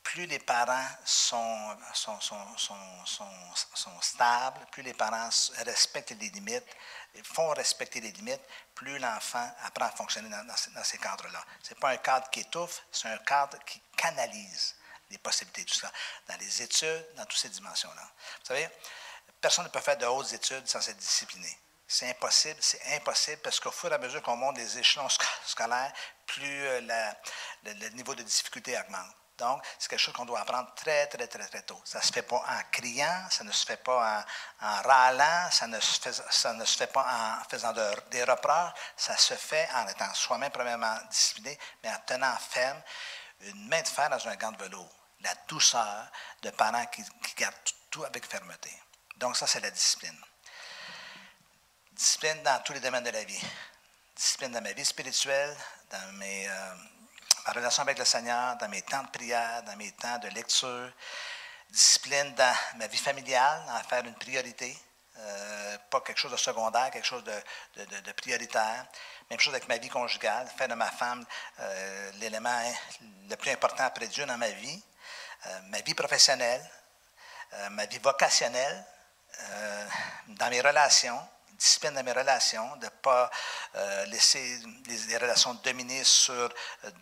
Plus les parents sont stables, plus les parents respectent les limites, font respecter les limites, plus l'enfant apprend à fonctionner dans ces cadres-là. Ce n'est pas un cadre qui étouffe, c'est un cadre qui canalise les possibilités, tout ça, dans les études, dans toutes ces dimensions-là. Vous savez, personne ne peut faire de hautes études sans être discipliné. C'est impossible parce qu'au fur et à mesure qu'on monte les échelons scolaires, plus le niveau de difficulté augmente. Donc, c'est quelque chose qu'on doit apprendre très, très, très, très tôt. Ça ne se fait pas en criant, ça ne se fait pas en râlant, ça ne se fait pas en faisant des reproches, ça se fait en étant soi-même premièrement discipliné, mais en tenant ferme une main de fer dans un gant de velours. La douceur de parents qui gardent tout avec fermeté. Donc, ça, c'est la discipline. Discipline dans tous les domaines de la vie. Discipline dans ma vie spirituelle, dans ma relation avec le Seigneur, dans mes temps de prière, dans mes temps de lecture. Discipline dans ma vie familiale, en faire une priorité. Pas quelque chose de secondaire, quelque chose de prioritaire. Même chose avec ma vie conjugale, faire de ma femme l'élément le plus important après Dieu dans ma vie. Ma vie professionnelle, ma vie vocationnelle, dans mes relations. Discipline dans mes relations, de ne pas laisser les relations dominer sur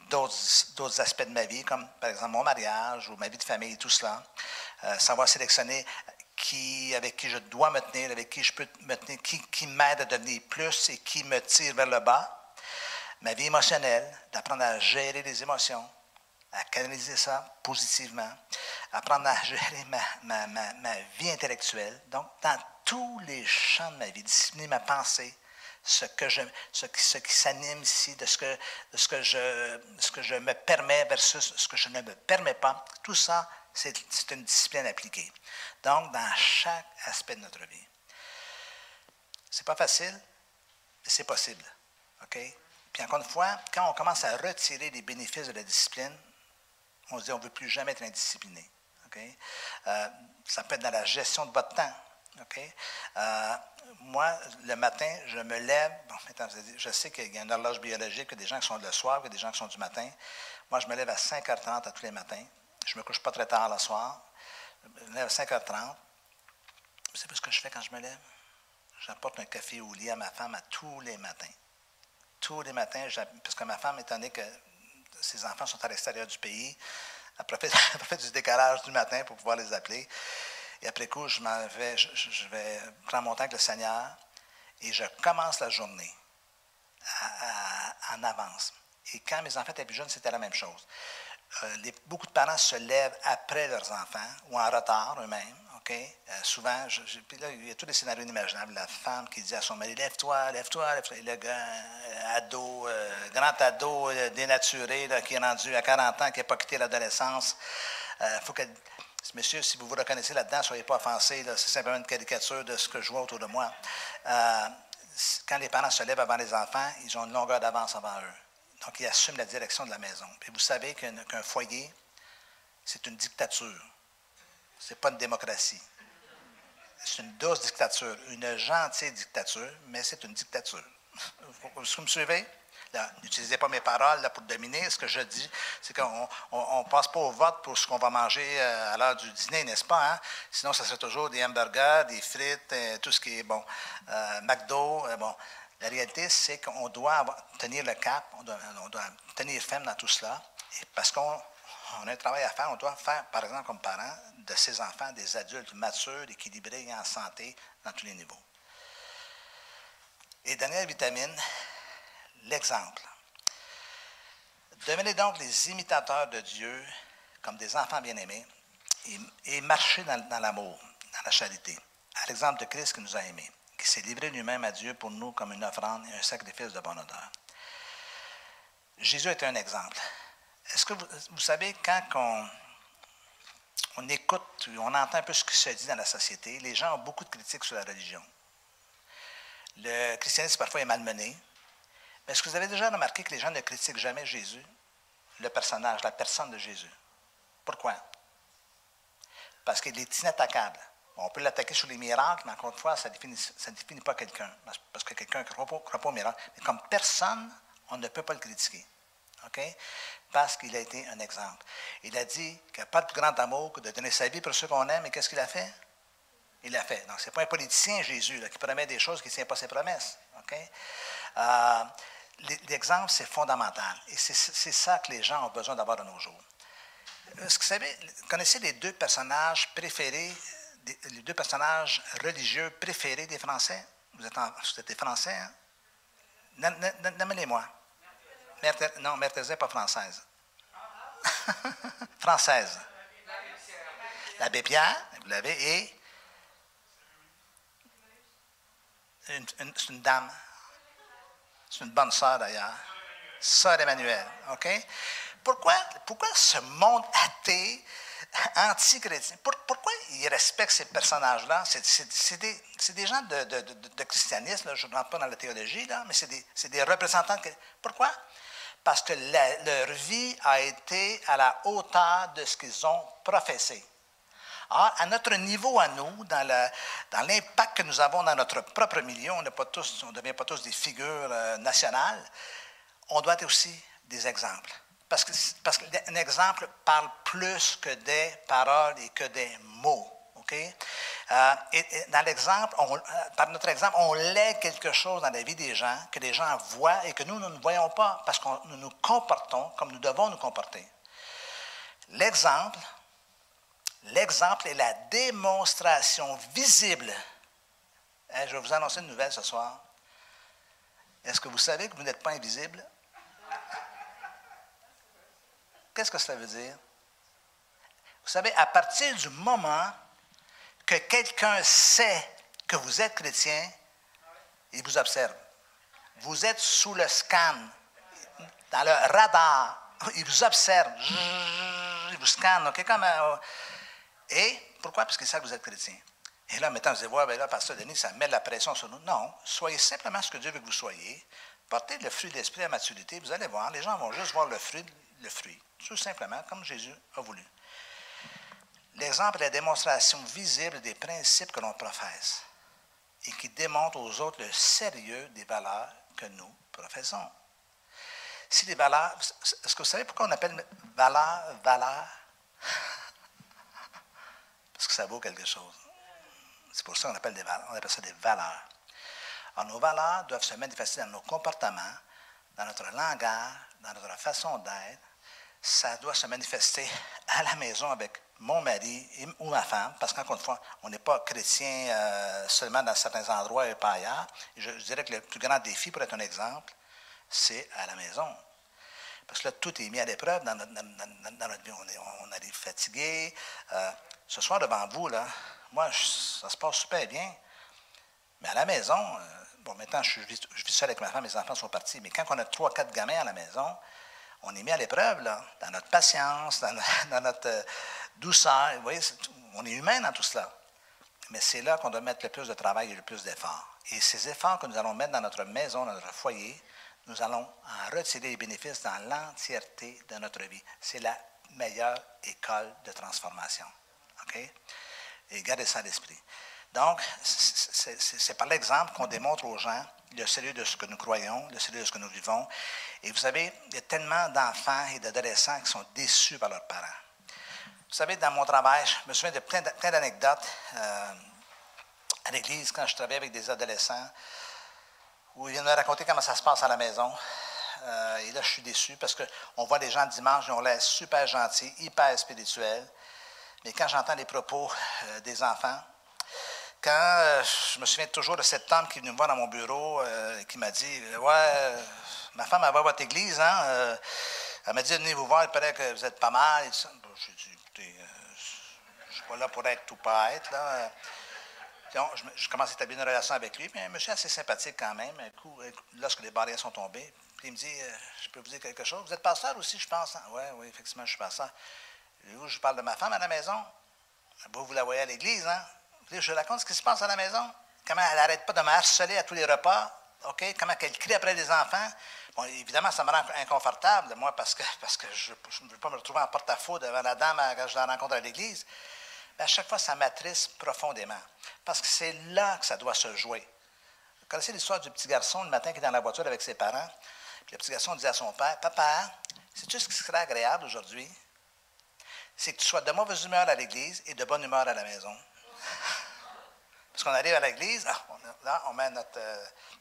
d'autres aspects de ma vie, comme par exemple mon mariage ou ma vie de famille et tout cela. Savoir sélectionner avec qui je dois me tenir, avec qui je peux me tenir, qui m'aide à devenir plus et qui me tire vers le bas. Ma vie émotionnelle, d'apprendre à gérer les émotions, à canaliser ça positivement, apprendre à gérer ma vie intellectuelle. Donc, dans tous les champs de ma vie, discipliner ma pensée, ce qui s'anime ici, de ce que je me permets versus ce que je ne me permets pas. Tout ça, c'est une discipline appliquée. Donc, dans chaque aspect de notre vie. C'est pas facile, mais c'est possible. OK? Puis encore une fois, quand on commence à retirer les bénéfices de la discipline, on se dit on ne veut plus jamais être indiscipliné. Okay? Ça peut être dans la gestion de votre temps. Okay? Moi, le matin, je me lève. Bon, je sais qu'il y a une horloge biologique, il y a des gens qui sont le soir, il y a des gens qui sont du matin. Moi, je me lève à 5h30 à tous les matins. Je ne me couche pas très tard le soir. Je me lève à 5h30. Vous savez ce que je fais quand je me lève? J'apporte un café au lit à ma femme à tous les matins. Tous les matins, parce que ma femme, étant donné que ses enfants sont à l'extérieur du pays, elle profite du décalage du matin pour pouvoir les appeler. Et après coup, je vais prendre mon temps avec le Seigneur et je commence la journée en avance. Et quand mes enfants étaient plus jeunes, c'était la même chose. Beaucoup de parents se lèvent après leurs enfants ou en retard eux-mêmes. Okay? Souvent, puis là, il y a tous les scénarios inimaginables. La femme qui dit à son mari, lève-toi, lève-toi, lève-toi. Et le gars, grand ado dénaturé, là, qui est rendu à 40 ans, qui n'a pas quitté l'adolescence. Faut que, monsieur, si vous vous reconnaissez là-dedans, ne soyez pas offensés. C'est simplement une caricature de ce que je vois autour de moi. Quand les parents se lèvent avant les enfants, ils ont une longueur d'avance avant eux. Donc, ils assument la direction de la maison. Puis vous savez qu'un foyer, c'est une dictature. Ce n'est pas une démocratie. C'est une douce dictature, une gentille dictature, mais c'est une dictature. Vous me suivez? N'utilisez pas mes paroles là, pour dominer. Ce que je dis, c'est qu'on ne passe pas au vote pour ce qu'on va manger à l'heure du dîner, n'est-ce pas? Hein? Sinon, ça serait toujours des hamburgers, des frites, tout ce qui est bon. McDo, bon. La réalité, c'est qu'on doit tenir le cap, on doit tenir ferme dans tout cela, et parce qu'on a un travail à faire. On doit faire, par exemple, comme parents, de ces enfants des adultes matures, équilibrés et en santé dans tous les niveaux. Et dernière vitamine, l'exemple. Devenez donc les imitateurs de Dieu comme des enfants bien-aimés et marchez dans l'amour, dans la charité, à l'exemple de Christ qui nous a aimés, qui s'est livré lui-même à Dieu pour nous comme une offrande et un sacrifice de bonne odeur. Jésus est un exemple. Est-ce que vous savez, quand on écoute, on entend un peu ce qui se dit dans la société, les gens ont beaucoup de critiques sur la religion. Le christianisme, parfois, est malmené. Mais est-ce que vous avez déjà remarqué que les gens ne critiquent jamais Jésus, le personnage, la personne de Jésus? Pourquoi? Parce qu'il est inattaquable. On peut l'attaquer sur les miracles, mais encore une fois, ça ne définit pas quelqu'un. Parce que quelqu'un ne croit pas au miracle. Mais comme personne, on ne peut pas le critiquer. Okay? Parce qu'il a été un exemple. Il a dit qu'il n'y a pas de plus grand amour que de donner sa vie pour ceux qu'on aime. Et qu'est-ce qu'il a fait? Il l'a fait. Donc, ce n'est pas un politicien, Jésus, là, qui promet des choses qui ne tient pas ses promesses. Okay? L'exemple, c'est fondamental. Et c'est ça que les gens ont besoin d'avoir de nos jours. Est-ce que vous connaissez les deux personnages préférés, les deux personnages religieux préférés des Français? Vous êtes des Français, hein? Nommez-les-moi. Non, Mère Thérèse n'est pas française. Française. L'abbé Pierre, vous l'avez, et c'est une dame. C'est une bonne sœur d'ailleurs. Sœur Emmanuel. OK? Pourquoi ce monde athée, anti-chrétien, pourquoi ils respectent ces personnages-là? C'est des gens de christianisme, là, je ne rentre pas dans la théologie, là, mais c'est des représentants. Pourquoi? Parce que leur vie a été à la hauteur de ce qu'ils ont professé. Alors, à notre niveau à nous, dans l'impact que nous avons dans notre propre milieu, on ne devient pas tous des figures nationales, on doit être aussi des exemples. Parce qu'un exemple parle plus que des paroles et que des mots. Okay? Et dans l'exemple, par notre exemple, on lègue quelque chose dans la vie des gens que les gens voient et que nous ne voyons pas parce que nous nous comportons comme nous devons nous comporter. L'exemple est la démonstration visible. Je vais vous annoncer une nouvelle ce soir. Est-ce que vous savez que vous n'êtes pas invisible? Qu'est-ce que cela veut dire? Vous savez, à partir du moment que quelqu'un sait que vous êtes chrétien, ils vous observent. Vous êtes sous le scan, dans le radar. Ils vous observent. Ils vous scannent. OK? Et pourquoi? Parce qu'ils savent que vous êtes chrétien. Et là, maintenant, vous allez voir, là, Pasteur Denis, ça met de la pression sur nous. Non, soyez simplement ce que Dieu veut que vous soyez. Portez le fruit de l'esprit à maturité. Vous allez voir, les gens vont juste voir le fruit, tout simplement, comme Jésus a voulu. L'exemple est la démonstration visible des principes que l'on professe et qui démontrent aux autres le sérieux des valeurs que nous professons. Si les valeurs, est-ce que vous savez pourquoi on appelle valeurs? Parce que ça vaut quelque chose. C'est pour ça qu'on appelle on appelle ça des valeurs. Alors, nos valeurs doivent se manifester dans nos comportements, dans notre langage, dans notre façon d'être. Ça doit se manifester à la maison avec mon mari ou ma femme, parce qu'encore une fois, on n'est pas chrétien seulement dans certains endroits et pas ailleurs. Je dirais que le plus grand défi, pour être un exemple, c'est à la maison. Parce que là, tout est mis à l'épreuve dans notre vie. On arrive fatigué. Ce soir, devant vous, là, moi, ça se passe super bien. Mais à la maison, bon, maintenant, je vis seul avec ma femme, mes enfants sont partis, mais quand on a 3-4 gamins à la maison, on est mis à l'épreuve, là, dans notre patience, dans notre douceur. Vous voyez, on est humain dans tout cela. Mais c'est là qu'on doit mettre le plus de travail et le plus d'efforts. Et ces efforts que nous allons mettre dans notre maison, dans notre foyer, nous allons en retirer les bénéfices dans l'entièreté de notre vie. C'est la meilleure école de transformation. OK? Et gardez ça à l'esprit. Donc, c'est par l'exemple qu'on démontre aux gens le sérieux de ce que nous croyons, le sérieux de ce que nous vivons. Et vous savez, il y a tellement d'enfants et d'adolescents qui sont déçus par leurs parents. Vous savez, dans mon travail, je me souviens de plein d'anecdotes à l'église quand je travaillais avec des adolescents où ils viennent me raconter comment ça se passe à la maison. Et là, je suis déçu parce qu'on voit les gens le dimanche, ils ont l'air super gentils, hyper spirituels. Mais quand j'entends les propos des enfants, je me souviens toujours de cet homme qui est venu me voir dans mon bureau et qui m'a dit « Ouais, ma femme, elle va à votre église, hein? Elle m'a dit, venez vous voir, il paraît que vous êtes pas mal. » J'ai dit, écoutez, je ne suis pas là pour être ou pas être. Là. Donc, je commence à établir une relation avec lui, mais un monsieur assez sympathique quand même. Un coup, lorsque les barrières sont tombées, puis il me dit, je peux vous dire quelque chose? Vous êtes pasteur aussi, je pense. Hein? Oui, effectivement, je suis pasteur. Je parle de ma femme à la maison. Vous la voyez à l'église, hein? Je raconte ce qui se passe à la maison. Comment elle n'arrête pas de me harceler à tous les repas. OK? Comment elle crie après les enfants. Bon, évidemment, ça me rend inconfortable, moi, parce que je ne veux pas me retrouver en porte-à-faux devant la dame quand je la rencontre à l'église. Mais à chaque fois, ça m'attriste profondément. Parce que c'est là que ça doit se jouer. Vous connaissez l'histoire du petit garçon le matin qui est dans la voiture avec ses parents. Puis le petit garçon disait à son père, « Papa, sais-tu ce qui serait agréable aujourd'hui? C'est que tu sois de mauvaise humeur à l'église et de bonne humeur à la maison. » Parce qu'on arrive à l'église, on met notre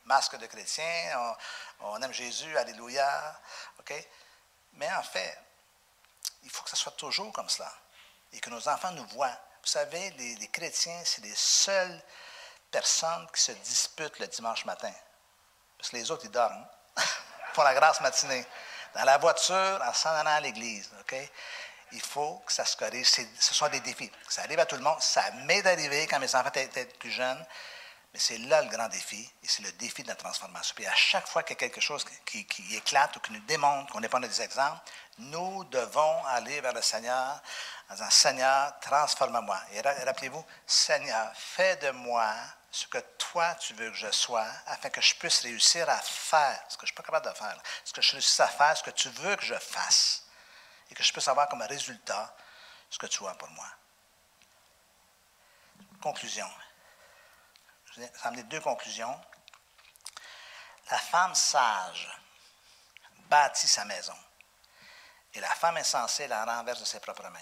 masque de chrétien, on aime Jésus, alléluia, OK? Mais en fait, il faut que ça soit toujours comme cela et que nos enfants nous voient. Vous savez, les chrétiens, c'est les seules personnes qui se disputent le dimanche matin. Parce que les autres, ils dorment. Ils font la grasse matinée. Dans la voiture, en s'en allant à l'église, OK? Il faut que ça se corrige. Ce sont des défis. Ça arrive à tout le monde. Ça m'est arrivé quand mes enfants étaient plus jeunes. Mais c'est là le grand défi. Et c'est le défi de la transformation. Puis à chaque fois qu'il y a quelque chose qui éclate ou qui nous démontre qu'on n'est pas des exemples, nous devons aller vers le Seigneur en disant, Seigneur, transforme-moi. Et rappelez-vous, Seigneur, fais de moi ce que toi tu veux que je sois, afin que je puisse réussir à faire ce que je ne suis pas capable de faire. Ce que je réussisse à faire, ce que tu veux que je fasse. Et que je puisse avoir comme résultat ce que tu as pour moi. Conclusion. Je vais amener 2 conclusions. La femme sage bâtit sa maison et la femme insensée la renverse de ses propres mains.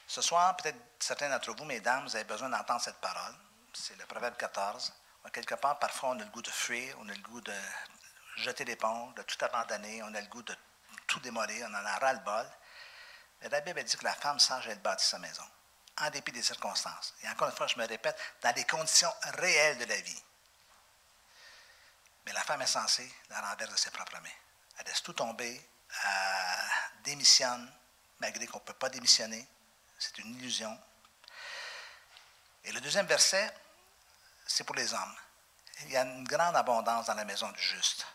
Ce soir, peut-être certains d'entre vous, mesdames, vous avez besoin d'entendre cette parole. C'est le Proverbe 14. Quelque part, parfois, on a le goût de fuir, on a le goût de jeter l'éponge, de tout abandonner, on a le goût de tout démolir, on en a ras-le-bol. Mais la Bible dit que la femme sage, elle bâtit sa maison, en dépit des circonstances. Et encore une fois, je me répète, dans les conditions réelles de la vie. Mais la femme insensée la renverse de ses propres mains. Elle laisse tout tomber, elle démissionne, malgré qu'on ne peut pas démissionner. C'est une illusion. Et le deuxième verset, c'est pour les hommes. Il y a une grande abondance dans la maison du juste.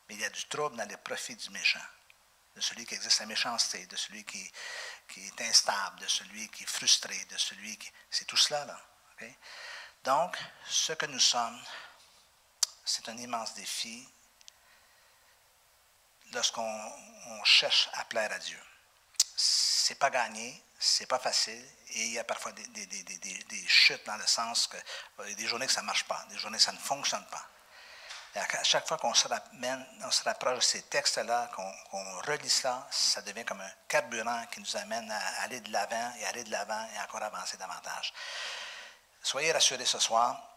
Mais il y a du trouble dans les profits du méchant, de celui qui exerce la méchanceté, de celui qui est instable, de celui qui est frustré, de celui qui... C'est tout cela, là. Okay? Donc, ce que nous sommes, c'est un immense défi lorsqu'on cherche à plaire à Dieu. C'est pas gagné, c'est pas facile, et il y a parfois des chutes dans le sens que il y a des journées que ça ne marche pas, des journées que ça ne fonctionne pas. Et à chaque fois qu'on se rapproche de ces textes-là, qu'on relit cela, ça devient comme un carburant qui nous amène à aller de l'avant et aller de l'avant et encore avancer davantage. Soyez rassurés ce soir,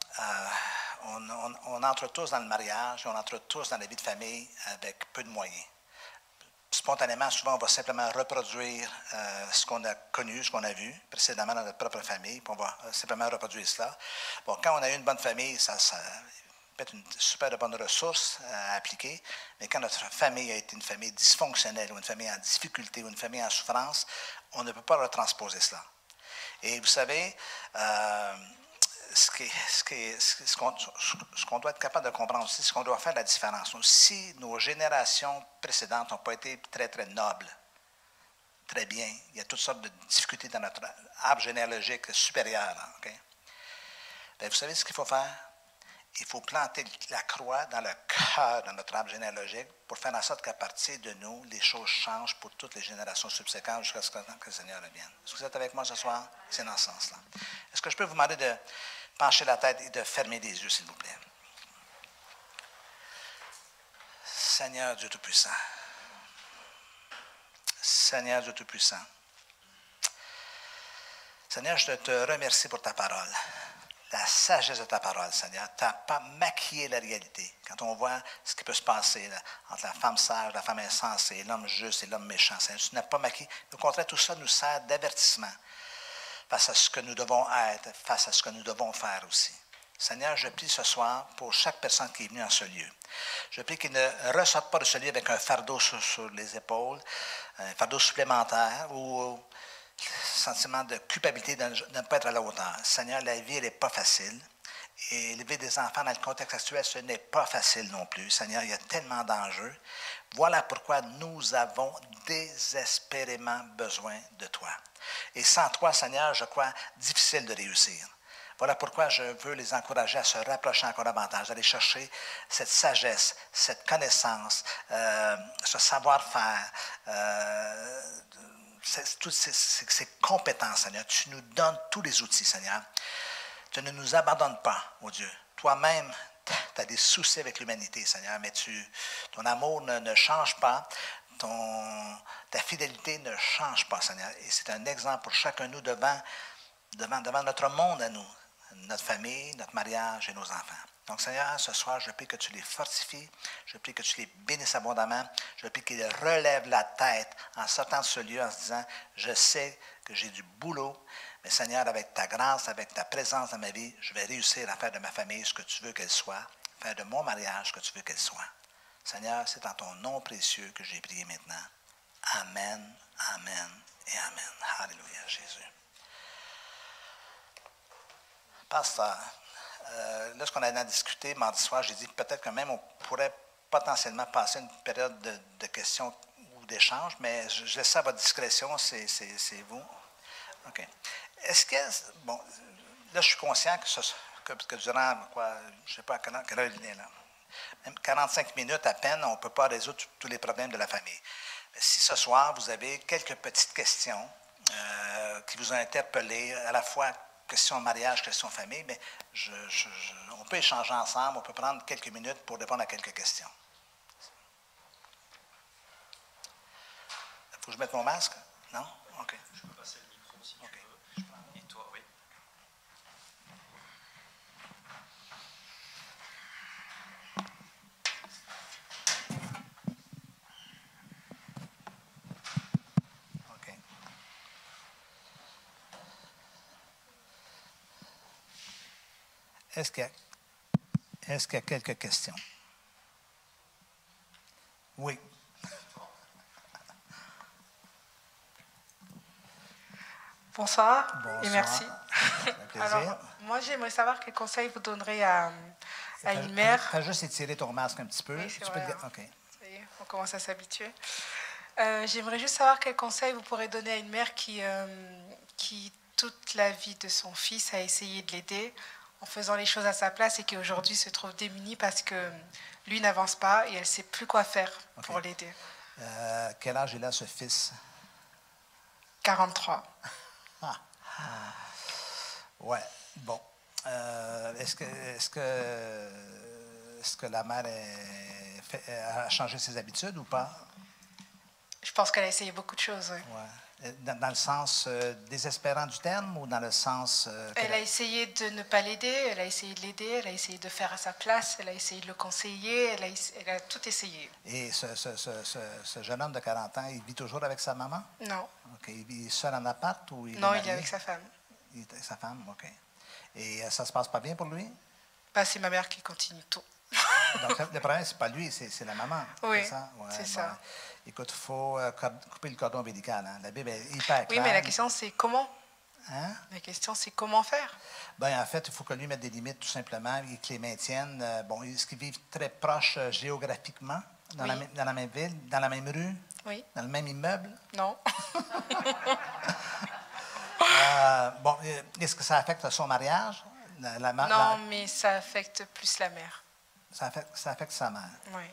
on entre tous dans le mariage, on entre tous dans la vie de famille avec peu de moyens. Spontanément, souvent, on va simplement reproduire ce qu'on a connu, ce qu'on a vu précédemment dans notre propre famille, puis on va simplement reproduire cela. Bon, quand on a eu une bonne famille, ça peut être une super bonne ressource à appliquer, mais quand notre famille a été une famille dysfonctionnelle ou une famille en difficulté ou une famille en souffrance, on ne peut pas retransposer cela. Et vous savez, ce qu'on doit être capable de comprendre aussi, c'est qu'on doit faire la différence. Si nos générations précédentes n'ont pas été très, très nobles, très bien, il y a toutes sortes de difficultés dans notre arbre généalogique supérieur. Okay? Bien, vous savez ce qu'il faut faire? Il faut planter la croix dans le cœur de notre arbre généalogique pour faire en sorte qu'à partir de nous, les choses changent pour toutes les générations subséquentes jusqu'à ce que le Seigneur revienne. Est-ce que vous êtes avec moi ce soir? C'est dans ce sens-là. Est-ce que je peux vous demander de pencher la tête et de fermer les yeux, s'il vous plaît? Seigneur Dieu Tout-Puissant. Seigneur Dieu Tout-Puissant. Seigneur, je te remercie pour ta parole. La sagesse de ta parole, Seigneur. Tu n'as pas maquillé la réalité. Quand on voit ce qui peut se passer là, entre la femme sage, la femme insensée, l'homme juste et l'homme méchant, Seigneur, tu n'as pas maquillé. Au contraire, tout ça nous sert d'avertissement face à ce que nous devons être, face à ce que nous devons faire aussi. Seigneur, je prie ce soir pour chaque personne qui est venue en ce lieu. Je prie qu'il ne ressorte pas de ce lieu avec un fardeau sur les épaules, un fardeau supplémentaire ou sentiment de culpabilité de ne pas être à la hauteur. Seigneur, la vie, elle n'est pas facile. Et élever des enfants dans le contexte actuel, ce n'est pas facile non plus. Seigneur, il y a tellement d'enjeux. Voilà pourquoi nous avons désespérément besoin de toi. Et sans toi, Seigneur, je crois difficile de réussir. Voilà pourquoi je veux les encourager à se rapprocher encore davantage, d'aller chercher cette sagesse, cette connaissance, ce savoir-faire, toutes ces compétences, Seigneur. Tu nous donnes tous les outils, Seigneur. Tu ne nous abandonnes pas, oh Dieu. Toi-même, tu as des soucis avec l'humanité, Seigneur, mais ton amour ne change pas. Ta fidélité ne change pas, Seigneur. Et c'est un exemple pour chacun de nous devant notre monde à nous, notre famille, notre mariage et nos enfants. Donc, Seigneur, ce soir, je prie que tu les fortifies, je prie que tu les bénisses abondamment, je prie qu'ils relèvent la tête en sortant de ce lieu en se disant, je sais que j'ai du boulot, mais Seigneur, avec ta grâce, avec ta présence dans ma vie, je vais réussir à faire de ma famille ce que tu veux qu'elle soit, faire de mon mariage ce que tu veux qu'elle soit. Seigneur, c'est en ton nom précieux que j'ai prié maintenant. Amen, amen et amen. Alléluia, Jésus. Pasteur, lorsqu'on a discuté mardi soir, j'ai dit peut-être que même on pourrait potentiellement passer une période de questions ou d'échanges, mais je laisse ça à votre discrétion, c'est vous. OK. Est-ce que, bon, là je suis conscient que durant, je ne sais pas à quelle heure il est là, même 45 minutes à peine, on ne peut pas résoudre tous les problèmes de la famille. Mais si ce soir, vous avez quelques petites questions qui vous ont interpellé, à la fois question mariage, question famille, mais on peut échanger ensemble, on peut prendre quelques minutes pour répondre à quelques questions. Faut que je mette mon masque? Non? OK. Je peux passer le micro si tu veux. Et toi, oui. OK. Est-ce qu'il y a quelques questions? Oui. Bonsoir, Bonsoir. et merci. Un plaisir. Alors, moi, j'aimerais savoir quel conseil vous donnerez à une mère. Fais juste étirer ton masque un petit peu. Oui, c'est Tu peux vrai, le- OK. Ça y est, on commence à s'habituer. J'aimerais juste savoir quel conseil vous pourrez donner à une mère qui, toute la vie de son fils, a essayé de l'aider en faisant les choses à sa place et qui aujourd'hui se trouve démunie parce que lui n'avance pas et elle ne sait plus quoi faire pour l'aider. Quel âge il a, ce fils? 43. Ouais, bon. Est-ce que la mère a changé ses habitudes ou pas? Je pense qu'elle a essayé beaucoup de choses. Oui. Ouais. Dans le sens désespérant du terme ou dans le sens... Elle a essayé de ne pas l'aider, elle a essayé de l'aider, elle a essayé de faire à sa place, elle a essayé de le conseiller, elle a tout essayé. Et ce jeune homme de 40 ans, il vit toujours avec sa maman? Non. OK. Il vit seul en appart ou il est Non, marié? il est avec sa femme. Il est avec sa femme, OK. Et ça se passe pas bien pour lui? Bah, c'est ma mère qui continue tout. Donc, le problème, c'est pas lui, c'est la maman. Oui, c'est ça? Ouais, c'est bon. ça. Écoute, il faut couper le cordon ombilical. Hein. La Bible est hyper claire. Oui, mais la question, c'est comment? Hein? La question, c'est comment faire? Ben, en fait, il faut que lui mette des limites, tout simplement, et qu'il les maintienne. Bon, est-ce qu'ils vivent très proches géographiquement, dans, Oui. dans la même ville, dans la même rue, Oui. dans le même immeuble? Non. Bon, est-ce que ça affecte son mariage? Non, mais ça affecte plus la mère. Ça affecte sa mère. Oui.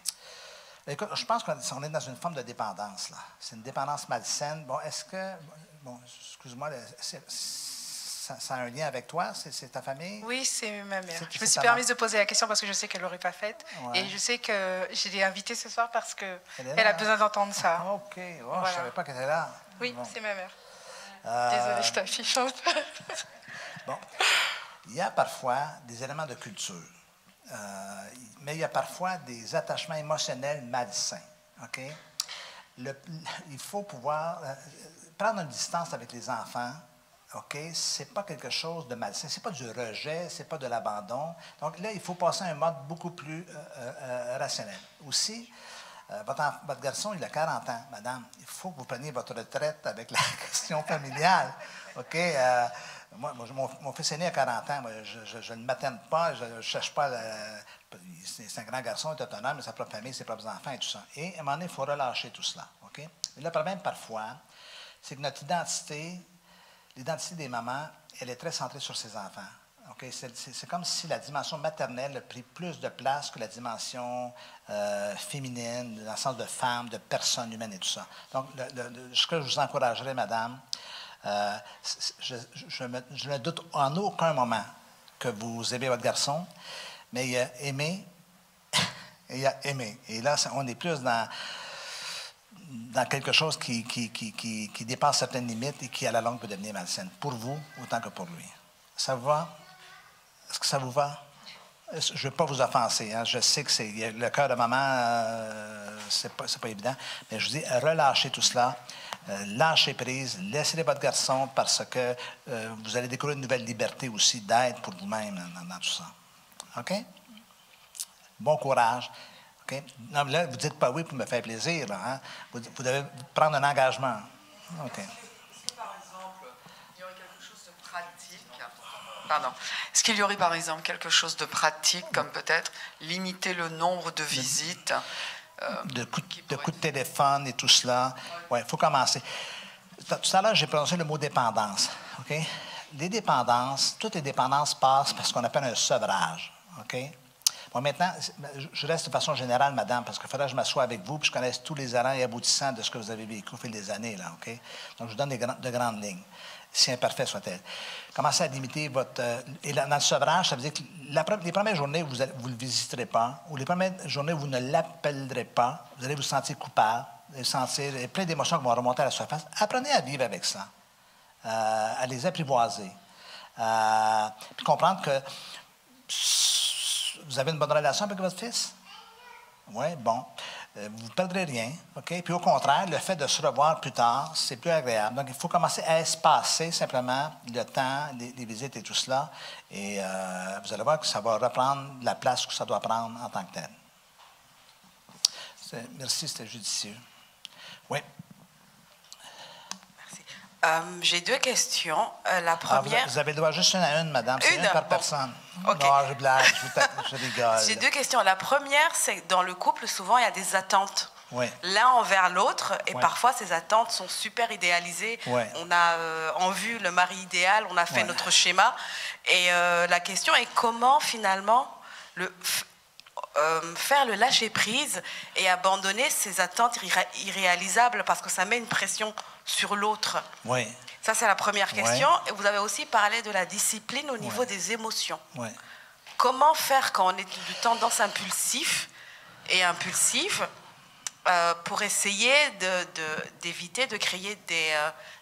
Écoute, je pense qu'on est dans une forme de dépendance, là. C'est une dépendance malsaine. Bon, est-ce que... Bon, excuse-moi, ça a un lien avec toi? C'est ta famille? Oui, c'est ma mère. Je me c'est suis ta permise mère. de poser la question parce que je sais qu'elle ne l'aurait pas faite. Ouais. Et je sais que je l'ai invitée ce soir parce qu'elle Elle est là, a besoin d'entendre ça. OK. Oh, je Voilà. ne savais pas qu'elle était là. Oui, Bon. c'est ma mère. Désolée, je t'affiche un peu. Bon. Il y a parfois des éléments de culture, mais il y a parfois des attachements émotionnels malsains. OK? Il faut pouvoir prendre une distance avec les enfants. OK? Ce n'est pas quelque chose de malsain. Ce n'est pas du rejet, ce n'est pas de l'abandon. Donc là, il faut passer à un mode beaucoup plus rationnel. Aussi, votre garçon, il a 40 ans, madame. Il faut que vous preniez votre retraite avec la question familiale. OK? Mon fils aîné a 40 ans. Moi, je ne m'attends pas, je ne cherche pas. C'est un grand garçon, il est autonome, il a sa propre famille, ses propres enfants et tout ça. Et à un moment donné, il faut relâcher tout cela. OK? Mais le problème, parfois, c'est que notre identité, l'identité des mamans, elle est très centrée sur ses enfants. Okay? C'est comme si la dimension maternelle a pris plus de place que la dimension féminine, dans le sens de femme, de personne humaine et tout ça. Donc, ce que je vous encouragerais, madame, je ne doute en aucun moment que vous aimez votre garçon, mais il a aimé et il a aimé. Et là, on est plus dans quelque chose qui dépasse certaines limites et qui, à la longue, peut devenir malsaine, pour vous autant que pour lui. Ça vous va? Est-ce que ça vous va? Je ne veux pas vous offenser. Hein? Je sais que le cœur de maman, c'est pas évident, mais je vous dis, relâchez tout cela. Lâchez prise, laissez votre garçon parce que vous allez découvrir une nouvelle liberté aussi d'être pour vous-même dans tout ça. OK? Bon courage. OK? Non, mais là, vous ne dites pas oui pour me faire plaisir. Là, hein? Vous devez prendre un engagement. OK. Si, par exemple, il y aurait quelque chose de pratique. Pardon. Est-ce qu'il y aurait, par exemple, quelque chose de pratique, comme peut-être limiter le nombre de visites? De coups de téléphone et tout cela. Oui, il faut commencer. Tout à l'heure, j'ai prononcé le mot dépendance. OK? Les dépendances, toutes les dépendances passent par ce qu'on appelle un sevrage. OK? Bon, maintenant, je reste de façon générale, madame, parce qu'il faudrait que je m'assoie avec vous puis je connaisse tous les allants et aboutissants de ce que vous avez vécu au fil des années. Là, OK? Donc, je vous donne de grandes lignes, si imparfait soit-elle. Commencez à limiter votre... et dans le sevrage, ça veut dire que les premières journées, vous ne le visiterez pas, ou les premières journées, vous ne l'appellerez pas, vous allez vous sentir coupable, vous allez sentir plein d'émotions qui vont remonter à la surface. Apprenez à vivre avec ça, à les apprivoiser, puis comprendre que vous avez une bonne relation avec votre fils? Oui, bon. Vous ne perdrez rien, OK? Puis au contraire, le fait de se revoir plus tard, c'est plus agréable. Donc, il faut commencer à espacer simplement le temps, les visites et tout cela. Et vous allez voir que ça va reprendre la place que ça doit prendre en tant que tel. Merci, c'était judicieux. Oui. Merci. J'ai deux questions. La première... Vous avez le droit juste une à une, madame. C'est une par personne. OK. Non, je blague, je rigole. J'ai deux questions. La première, c'est que dans le couple, souvent, il y a des attentes. Oui. L'un envers l'autre, et Ouais. parfois ces attentes sont super idéalisées. Ouais. On a en vue le mari idéal, on a fait Ouais. notre schéma. Et la question est comment finalement faire le lâcher-prise et abandonner ces attentes irréalisables parce que ça met une pression sur l'autre. Oui. Ça, c'est la première question. Ouais. Et vous avez aussi parlé de la discipline au niveau Ouais. des émotions. Oui. Comment faire quand on est de tendance impulsive pour essayer d'éviter de créer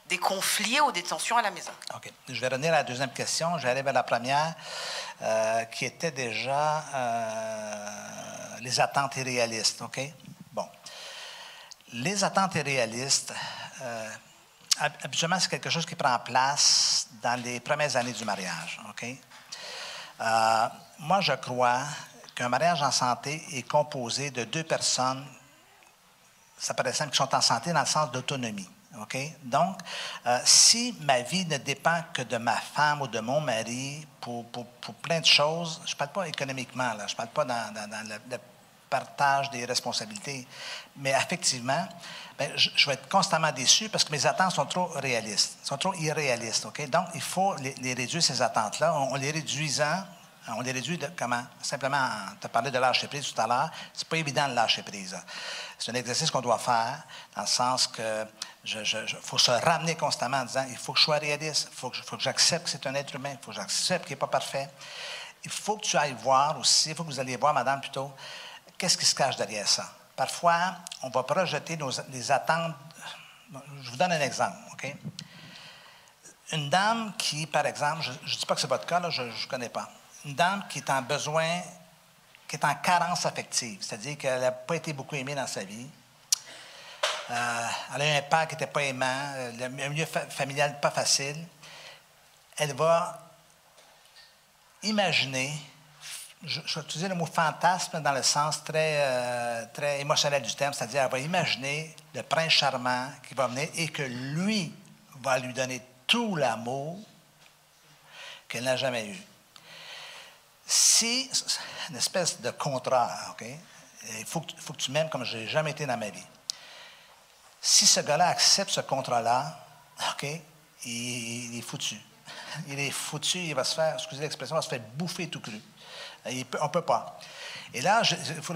des conflits ou des tensions à la maison? OK. Je vais revenir à la deuxième question. J'arrive à la première, qui était déjà les attentes irréalistes. OK? Bon. Les attentes irréalistes, habituellement, c'est quelque chose qui prend place dans les premières années du mariage. OK? Moi, je crois qu'un mariage en santé est composé de deux personnes, ça paraît simple, qui sont en santé dans le sens d'autonomie. OK? Donc, si ma vie ne dépend que de ma femme ou de mon mari pour plein de choses, je ne parle pas économiquement, là, je ne parle pas dans le partage des responsabilités, mais effectivement, bien, je vais être constamment déçu parce que mes attentes sont trop réalistes, sont trop irréalistes. OK? Donc, il faut les réduire, ces attentes-là. On les réduisant, on les réduit de comment? Simplement, tu as parlé de lâcher prise tout à l'heure, c'est pas évident de lâcher prise. C'est un exercice qu'on doit faire dans le sens que faut se ramener constamment en disant il faut que je sois réaliste, il faut que j'accepte que c'est un être humain, il faut que j'accepte qu'il n'est pas parfait. Il faut que tu ailles voir aussi, il faut que vous alliez voir, madame, plutôt, qu'est-ce qui se cache derrière ça. Parfois, on va projeter les attentes. Je vous donne un exemple, OK? Une dame qui, par exemple, je ne dis pas que c'est votre cas, là, je ne connais pas. Une dame qui est en besoin, qui est en carence affective, c'est-à-dire qu'elle n'a pas été beaucoup aimée dans sa vie. Elle a eu un père qui n'était pas aimant, un milieu familial pas facile. Elle va imaginer, je vais utiliser le mot fantasme dans le sens très émotionnel du terme, c'est-à-dire elle va imaginer le prince charmant qui va venir et que lui va lui donner tout l'amour qu'elle n'a jamais eu. Si, une espèce de contrat, OK? Il faut que tu m'aimes comme je n'ai jamais été dans ma vie. Si ce gars-là accepte ce contrat-là, OK, il est foutu. Il est foutu, il va se faire, excusez l'expression, il va se faire bouffer tout cru. On ne peut pas. Et là,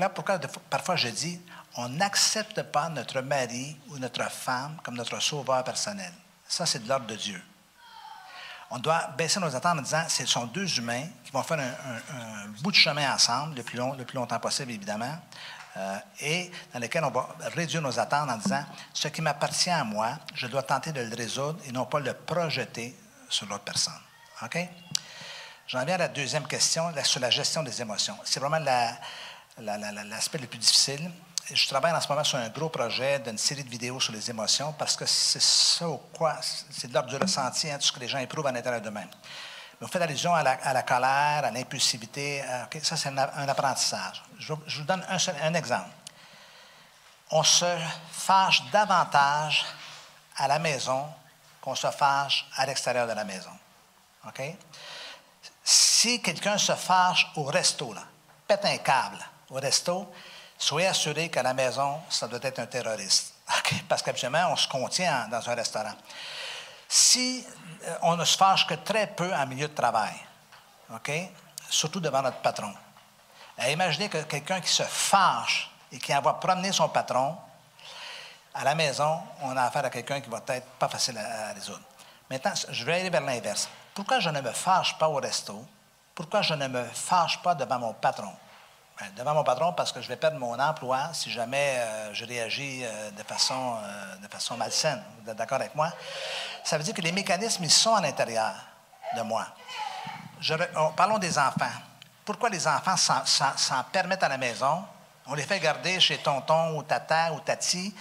pourquoi parfois je dis, on n'accepte pas notre mari ou notre femme comme notre sauveur personnel. Ça, c'est de l'ordre de Dieu. On doit baisser nos attentes en disant ce sont deux humains qui vont faire un bout de chemin ensemble, le plus longtemps possible, évidemment, et dans lequel on va réduire nos attentes en disant ce qui m'appartient à moi, je dois tenter de le résoudre et non pas le projeter sur l'autre personne. OK? J'en viens à la deuxième question, sur la gestion des émotions. C'est vraiment l'aspect le plus difficile. Je travaille en ce moment sur un gros projet d'une série de vidéos sur les émotions parce que c'est ça au quoi, c'est de l'ordre du ressenti, tout ce que les gens éprouvent à l'intérieur d'eux-mêmes. Mais vous faites allusion à la colère, à l'impulsivité. Okay, ça, c'est un apprentissage. Je vous donne un exemple. On se fâche davantage à la maison qu'on se fâche à l'extérieur de la maison. OK? Si quelqu'un se fâche au resto, là, pète un câble au resto, soyez assuré qu'à la maison, ça doit être un terroriste. Okay? Parce qu'habituellement, on se contient dans un restaurant. Si on ne se fâche que très peu en milieu de travail, OK? Surtout devant notre patron. Imaginez que quelqu'un qui se fâche et qui envoie promener son patron, à la maison, on a affaire à quelqu'un qui va être pas facile à résoudre. Maintenant, je vais aller vers l'inverse. Pourquoi je ne me fâche pas au resto? Pourquoi je ne me fâche pas devant mon patron? Bien, devant mon patron, parce que je vais perdre mon emploi si jamais je réagis de façon malsaine. Vous êtes d'accord avec moi? Ça veut dire que les mécanismes, ils sont à l'intérieur de moi. Parlons des enfants. Pourquoi les enfants s'en permettent à la maison? On les fait garder chez tonton ou tata ou tati,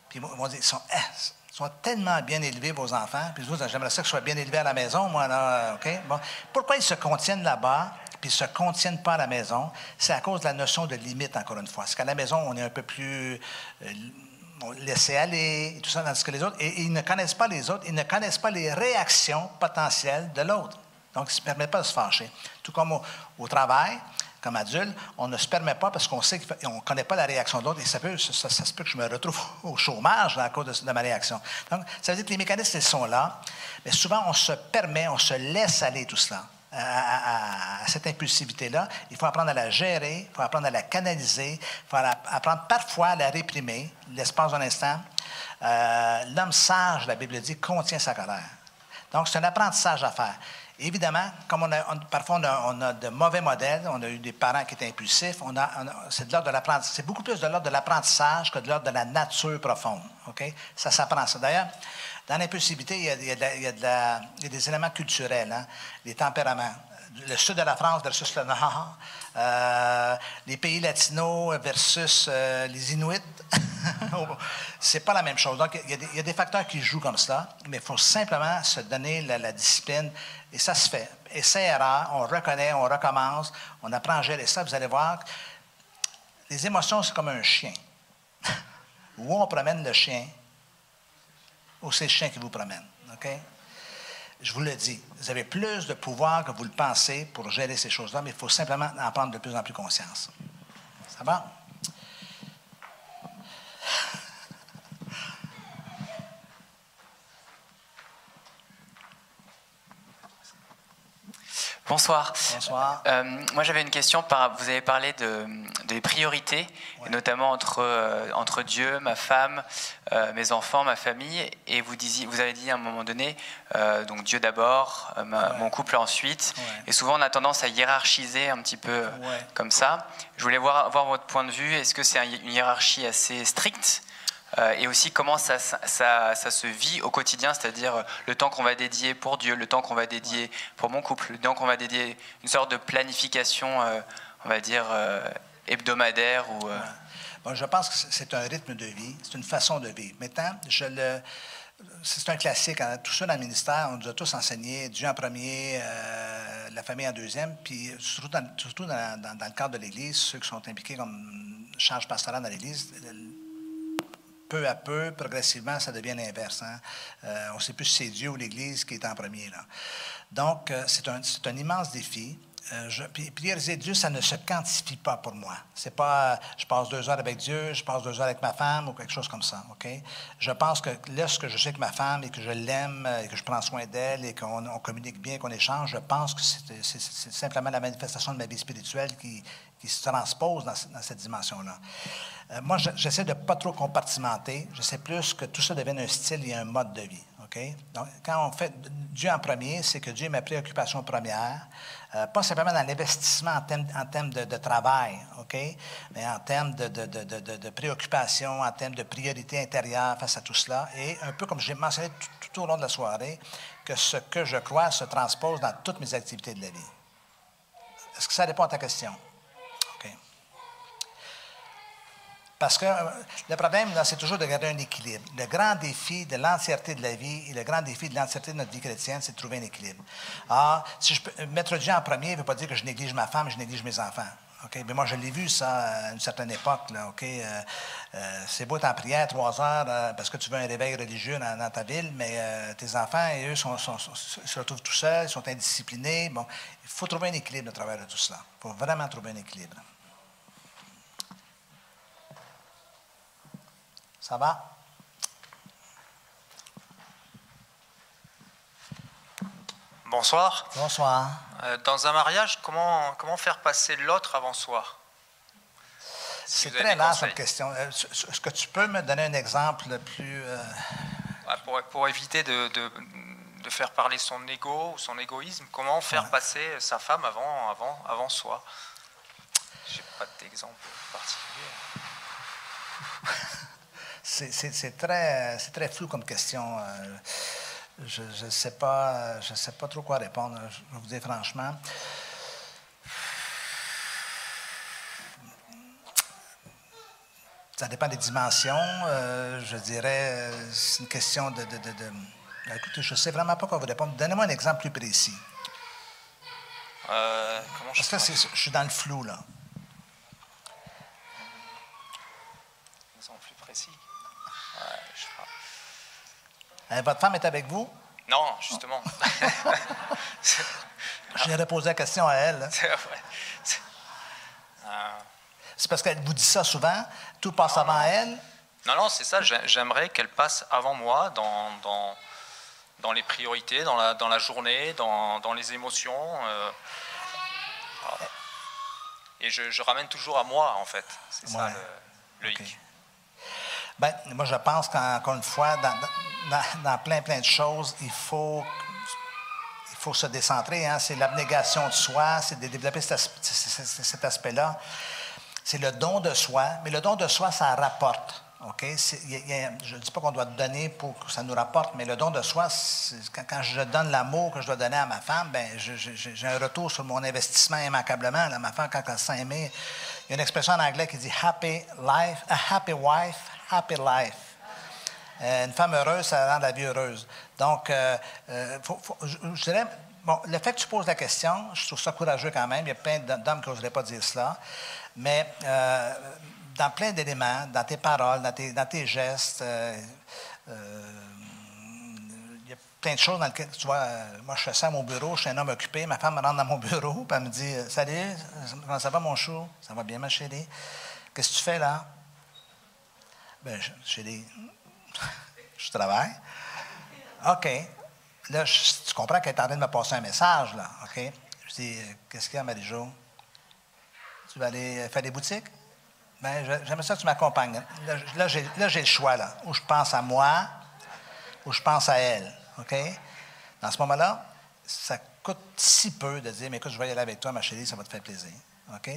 puis ils vont dire, ils sont tellement bien élevés, vos enfants, puis vous, j'aimerais ça que je sois bien élevé à la maison, moi, là, OK? Bon. Pourquoi ils se contiennent là-bas, puis ils ne se contiennent pas à la maison? C'est à cause de la notion de limite, encore une fois. C'est qu'à la maison, on est un peu plus... laisser aller, et tout ça, tandis que les autres, et ils ne connaissent pas les autres, ils ne connaissent pas les réactions potentielles de l'autre. Donc, ils ne se permettent pas de se fâcher. Tout comme au travail, comme adulte, on ne se permet pas parce qu'on sait qu'on ne connaît pas la réaction de l'autre et ça se peut que je me retrouve au chômage à cause de ma réaction. Donc, ça veut dire que les mécanismes, ils sont là, mais souvent, on se permet, on se laisse aller tout cela. À cette impulsivité-là, il faut apprendre à la gérer, il faut apprendre à la canaliser, il faut apprendre parfois à la réprimer, l'espace d'un instant. L'homme sage, la Bible dit, contient sa colère. Donc, c'est un apprentissage à faire. Évidemment, comme parfois on a de mauvais modèles, on a eu des parents qui étaient impulsifs, c'est de l'ordre de l'apprentissage. C'est beaucoup plus de l'ordre de l'apprentissage que de l'ordre de la nature profonde. Okay? Ça s'apprend ça. D'ailleurs, dans l'impulsivité, il y a des éléments culturels, hein? Les tempéraments. Le sud de la France versus le nord, les pays latinos versus les Inuits. C'est pas la même chose. Donc, il y a des facteurs qui jouent comme ça, mais il faut simplement se donner la discipline, et ça se fait. Essai-erreur, on reconnaît, on recommence, on apprend à gérer ça. Vous allez voir, les émotions, c'est comme un chien. Où on promène le chien, ou c'est le chien qui vous promène. OK? Je vous le dis, vous avez plus de pouvoir que vous le pensez pour gérer ces choses-là, mais il faut simplement en prendre de plus en plus conscience. Ça va? Bonsoir. Bonsoir. Moi, j'avais une question. Vous avez parlé des priorités, et notamment entre Dieu, ma femme, mes enfants, ma famille. Et vous avez dit à un moment donné, donc Dieu d'abord, mon couple ensuite. Ouais. Et souvent, on a tendance à hiérarchiser un petit peu comme ça. Je voulais voir votre point de vue. Est-ce que c'est une hiérarchie assez stricte ? Et aussi comment ça se vit au quotidien, c'est-à-dire le temps qu'on va dédier pour Dieu, le temps qu'on va dédier pour mon couple, le temps qu'on va dédier une sorte de planification, on va dire, hebdomadaire ou... Bon, je pense que c'est un rythme de vie, c'est une façon de vivre. Maintenant, c'est un classique. Hein? Tous ceux dans le ministère, on nous a tous enseigné Dieu en premier, la famille en deuxième, puis surtout dans le cadre de l'Église, ceux qui sont impliqués comme charge pastorale dans l'Église, peu à peu, progressivement, ça devient l'inverse. Hein? On ne sait plus si c'est Dieu ou l'Église qui est en premier. Là. Donc, c'est un immense défi. Puis prioriser Dieu, ça ne se quantifie pas pour moi. C'est pas je passe 2 heures avec Dieu, je passe 2 heures avec ma femme ou quelque chose comme ça. OK? Je pense que lorsque je sais que ma femme et que je l'aime et que je prends soin d'elle et qu'on communique bien, qu'on échange, je pense que c'est simplement la manifestation de ma vie spirituelle qui se transpose dans cette dimension-là. Moi, j'essaie de ne pas trop compartimenter. J'essaie plus que tout ça devienne un style et un mode de vie. Okay? Donc, quand on fait Dieu en premier, c'est que Dieu est ma préoccupation première, pas simplement dans l'investissement en termes de travail, okay? Mais en termes de préoccupation, en termes de priorité intérieure face à tout cela. Et un peu comme j'ai mentionné tout au long de la soirée, que ce que je crois se transpose dans toutes mes activités de la vie. Est-ce que ça répond à ta question? Parce que le problème, là, c'est toujours de garder un équilibre. Le grand défi de l'entièreté de la vie et le grand défi de l'entièreté de notre vie chrétienne, c'est de trouver un équilibre. Alors, si je peux mettre Dieu en premier, ne veut pas dire que je néglige ma femme et je néglige mes enfants. Okay? Mais moi, je l'ai vu, ça, à une certaine époque. Là, okay? C'est beau être en prière 3 heures parce que tu veux un réveil religieux dans ta ville, mais tes enfants, et eux, se retrouvent tout seuls, ils sont indisciplinés. Bon, il faut trouver un équilibre à travers de tout cela. Il faut vraiment trouver un équilibre. Ça va? Bonsoir. Bonsoir. Dans un mariage, comment faire passer l'autre avant soi? C'est très large comme question. Est-ce que tu peux me donner un exemple plus... Pour éviter de faire parler son ego ou son égoïsme, comment faire passer sa femme avant soi? Je n'ai pas d'exemple particulier. C'est très flou comme question. Je ne sais pas trop quoi répondre. Je vais vous dire franchement. Ça dépend des dimensions. Je dirais, c'est une question de écoutez, je ne sais vraiment pas quoi vous répondre. Donnez-moi un exemple plus précis. Parce que je suis dans le flou, là. Un exemple plus précis. Votre femme est avec vous? Non, justement. J'ai posé la question à elle. C'est parce qu'elle vous dit ça souvent? Tout passe avant elle? Non, c'est ça. J'aimerais qu'elle passe avant moi dans les priorités, dans la journée, dans les émotions. Et je ramène toujours à moi, en fait. C'est ça le hic. Bien, moi, je pense qu'encore une fois, dans plein de choses, il faut se décentrer. Hein? C'est l'abnégation de soi, c'est de développer cet aspect-là. C'est le don de soi, mais le don de soi, ça rapporte. Okay? Je ne dis pas qu'on doit donner pour que ça nous rapporte, mais le don de soi, quand je donne l'amour que je dois donner à ma femme, ben, j'ai un retour sur mon investissement immanquablement. Là, ma femme, quand elle se sent aimée, il y a une expression en anglais qui dit « happy life, a happy wife, happy life ». Une femme heureuse, ça rend la vie heureuse. Donc, je dirais, bon, le fait que tu poses la question, je trouve ça courageux quand même. Il y a plein d'hommes qui n'oseraient pas dire cela. Mais dans plein d'éléments, dans tes paroles, dans tes gestes, il y a plein de choses dans lesquelles, tu vois, moi je fais ça à mon bureau, je suis un homme occupé, ma femme me rentre dans mon bureau, puis elle me dit « Salut, comment ça va mon chou? Ça va bien ma chérie? Qu'est-ce que tu fais là? » Bien, chérie, je travaille. OK. Là, tu comprends qu'elle est en train de me passer un message, là. OK. Je dis, qu'est-ce qu'il y a, Marie-Jo? Tu vas aller faire des boutiques? Bien, j'aimerais ça que tu m'accompagnes. Là, j'ai le choix, là. Où je pense à moi, où je pense à elle. OK? Dans ce moment-là, ça coûte si peu de dire, mais écoute, je vais y aller avec toi, ma chérie, ça va te faire plaisir. OK?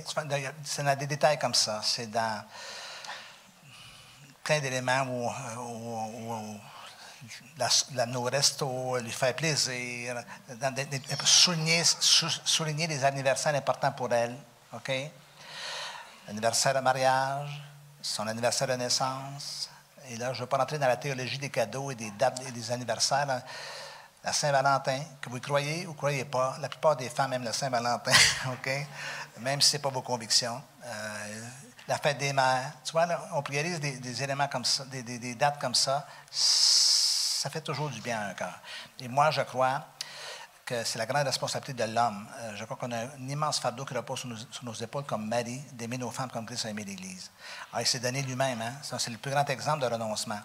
C'est dans des détails comme ça. C'est dans plein d'éléments où l'amener au resto, lui faire plaisir, souligner les anniversaires importants pour elle. OK? L'anniversaire de mariage, son anniversaire de naissance. Et là, je ne veux pas rentrer dans la théologie des cadeaux et des dates et des anniversaires. Là. La Saint-Valentin, que vous y croyez ou ne croyez pas, la plupart des femmes aiment la Saint-Valentin, OK? Même si ce n'est pas vos convictions. La fête des mères. Tu vois, là, on priorise des éléments comme ça, des dates comme ça. Ça fait toujours du bien à un cœur. Et moi, je crois que c'est la grande responsabilité de l'homme. Je crois qu'on a un immense fardeau qui repose sur nos épaules comme mari, d'aimer nos femmes comme Christ a aimé l'Église. Alors, il s'est donné lui-même. Hein? Ça, c'est le plus grand exemple de renoncement.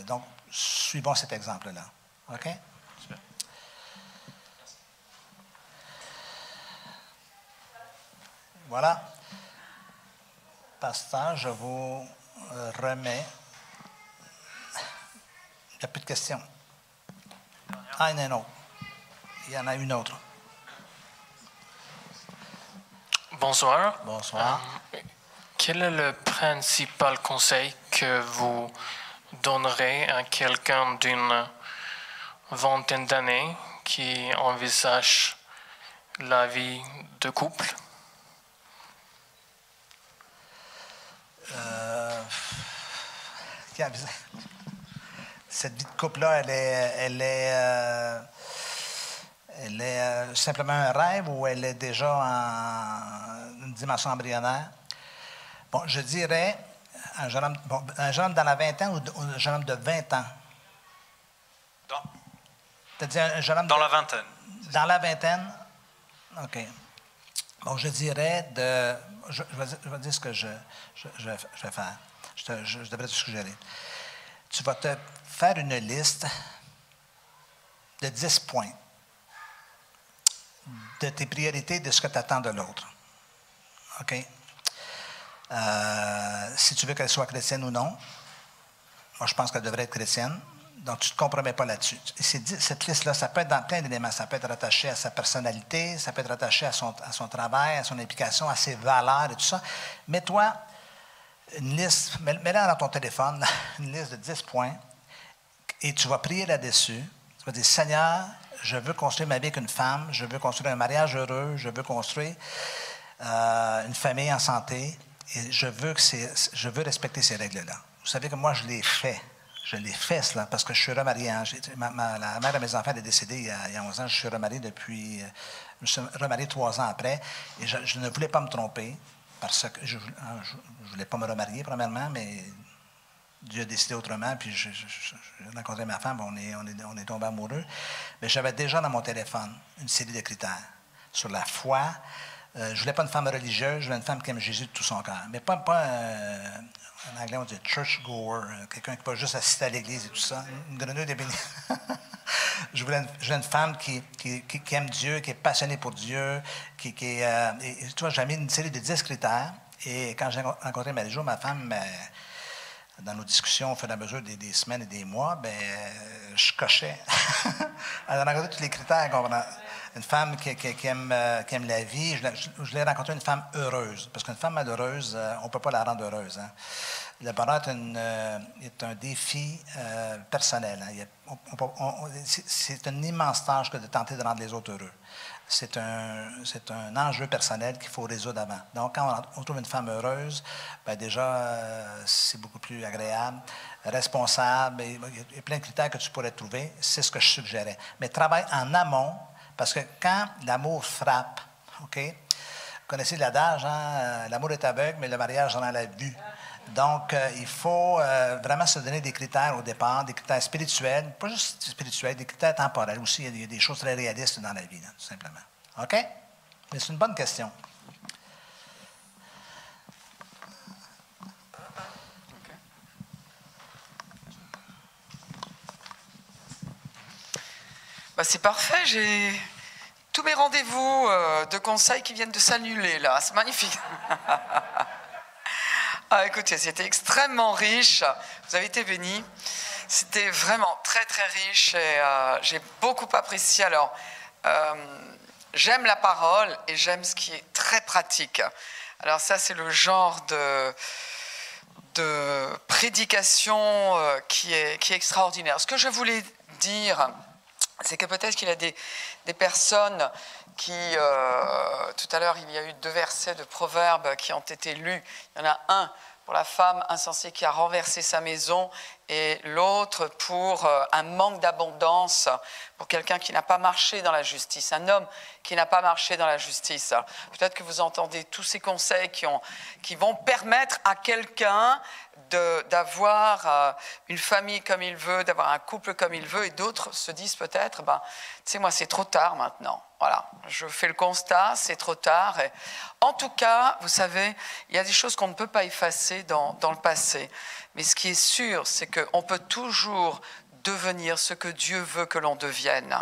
Donc, suivons cet exemple-là. OK? Super. Voilà. Pasteur, je vous remets. Il n'y a plus de questions. Ah, il y en a une autre. Il y en a une autre. Bonsoir. Bonsoir. Quel est le principal conseil que vous donnerez à quelqu'un d'une vingtaine d'années qui envisage la vie de couple? Cette vie de couple-là, elle est simplement un rêve ou elle est déjà en une dimension embryonnaire? Bon, je dirais un jeune homme dans la vingtaine ou un jeune homme de 20 ans? C'est-à-dire un jeune homme dans la vingtaine. Dans la vingtaine? OK. Bon, je dirais je vais dire ce que je vais faire. Je devrais te suggérer. Tu vas te faire une liste de 10 points de tes priorités, de ce que tu attends de l'autre. OK? Si tu veux qu'elle soit chrétienne ou non, moi, je pense qu'elle devrait être chrétienne. Donc, tu ne te compromets pas là-dessus. Cette liste-là, ça peut être dans plein d'éléments. Ça peut être rattaché à sa personnalité, ça peut être rattaché à son travail, à son implication, à ses valeurs et tout ça. Mets-toi une liste, mets-la dans ton téléphone, une liste de 10 points, et tu vas prier là-dessus. Tu vas dire, Seigneur, je veux construire ma vie avec une femme, je veux construire un mariage heureux, je veux construire une famille en santé, et je veux respecter ces règles-là. Vous savez que moi, je l'ai fait. Je l'ai fait, cela, parce que je suis remarié. Hein. La mère de mes enfants est décédée il y a 11 ans. Je suis remarié depuis... je me suis remarié 3 ans après. Et je ne voulais pas me tromper, parce que je ne voulais pas me remarier, premièrement, mais Dieu a décidé autrement, puis j'ai rencontré ma femme, on est tombé amoureux. Mais j'avais déjà dans mon téléphone une série de critères sur la foi. Je ne voulais pas une femme religieuse, je voulais une femme qui aime Jésus de tout son cœur. Mais pas en anglais, on dit church-goer, quelqu'un qui va juste assister à l'église et tout ça. Une grenouille de béni. Je voulais une femme qui aime Dieu, qui est passionnée pour Dieu, et tu vois, j'ai mis une série de 10 critères. Et quand j'ai rencontré Marie-Jo, ma femme, dans nos discussions au fur et à mesure des semaines et des mois, je cochais. Elle a rencontré tous les critères. Une femme qui aime la vie. Je l'ai rencontré une femme heureuse. Parce qu'une femme malheureuse, on ne peut pas la rendre heureuse. Hein. Le bonheur est un défi personnel. Hein. C'est une immense tâche que de tenter de rendre les autres heureux. C'est un enjeu personnel qu'il faut résoudre avant. Donc, quand on trouve une femme heureuse, déjà, c'est beaucoup plus agréable, responsable. Il y a plein de critères que tu pourrais trouver. C'est ce que je suggérais. Mais travaille en amont, parce que quand l'amour frappe, OK? Vous connaissez l'adage, hein? L'amour est aveugle, mais le mariage rend la vue. Donc, il faut vraiment se donner des critères au départ, des critères spirituels, pas juste spirituels, des critères temporels aussi. Il y a des choses très réalistes dans la vie, là, tout simplement. OK? Mais c'est une bonne question. C'est parfait, j'ai tous mes rendez-vous de conseils qui viennent de s'annuler, là. C'est magnifique. Écoutez, c'était extrêmement riche. Vous avez été bénis. C'était vraiment très, très riche et j'ai beaucoup apprécié. Alors, j'aime la parole et j'aime ce qui est très pratique. Alors ça, c'est le genre de prédication qui est extraordinaire. Ce que je voulais dire, c'est que peut-être qu'il y a des personnes qui, tout à l'heure, il y a eu 2 versets de Proverbes qui ont été lus. Il y en a un pour la femme insensée qui a renversé sa maison et l'autre pour un manque d'abondance, pour quelqu'un qui n'a pas marché dans la justice, un homme qui n'a pas marché dans la justice. Peut-être que vous entendez tous ces conseils qui vont permettre à quelqu'un d'avoir une famille comme il veut, d'avoir un couple comme il veut, et d'autres se disent peut-être, tu sais, moi c'est trop tard maintenant. Voilà, je fais le constat, c'est trop tard. Et en tout cas, vous savez, il y a des choses qu'on ne peut pas effacer dans le passé. Mais ce qui est sûr, c'est qu'on peut toujours devenir ce que Dieu veut que l'on devienne.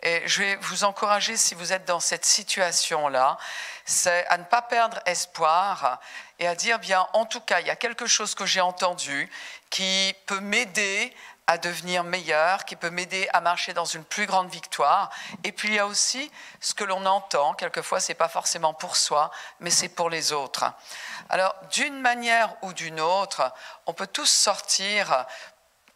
Et je vais vous encourager, si vous êtes dans cette situation-là, c'est à ne pas perdre espoir et à dire, bien, en tout cas, il y a quelque chose que j'ai entendu qui peut m'aider à devenir meilleur, qui peut m'aider à marcher dans une plus grande victoire. Et puis il y a aussi ce que l'on entend, quelquefois c'est pas forcément pour soi, mais c'est pour les autres. Alors d'une manière ou d'une autre, on peut tous sortir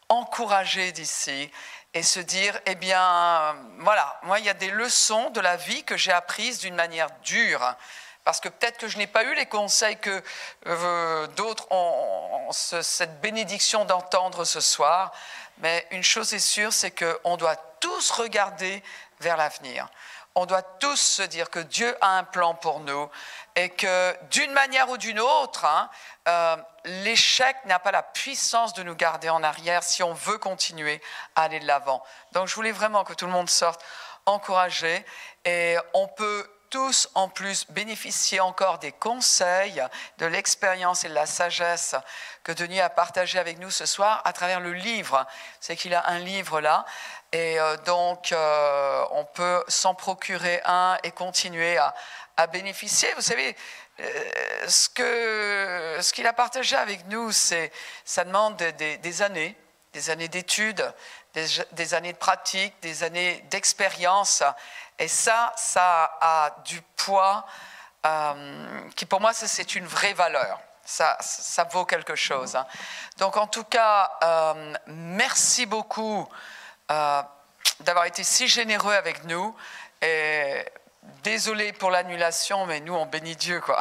encouragés d'ici et se dire, eh bien voilà, moi il y a des leçons de la vie que j'ai apprises d'une manière dure. Parce que peut-être que je n'ai pas eu les conseils que d'autres ont cette bénédiction d'entendre ce soir. Mais une chose est sûre, c'est qu'on doit tous regarder vers l'avenir. On doit tous se dire que Dieu a un plan pour nous et que d'une manière ou d'une autre, l'échec n'a pas la puissance de nous garder en arrière si on veut continuer à aller de l'avant. Donc je voulais vraiment que tout le monde sorte encouragé et on peut tous en plus bénéficier encore des conseils, de l'expérience et de la sagesse que Denis a partagé avec nous ce soir à travers le livre. C'est qu'il a un livre là et donc on peut s'en procurer un et continuer à bénéficier. Vous savez, ce qu'il a partagé avec nous, ça demande des années d'études, des années de pratique, des années d'expérience. Et ça a du poids qui, pour moi, c'est une vraie valeur. Ça vaut quelque chose. Donc, en tout cas, merci beaucoup d'avoir été si généreux avec nous. Et désolé pour l'annulation, mais nous, on bénit Dieu, quoi.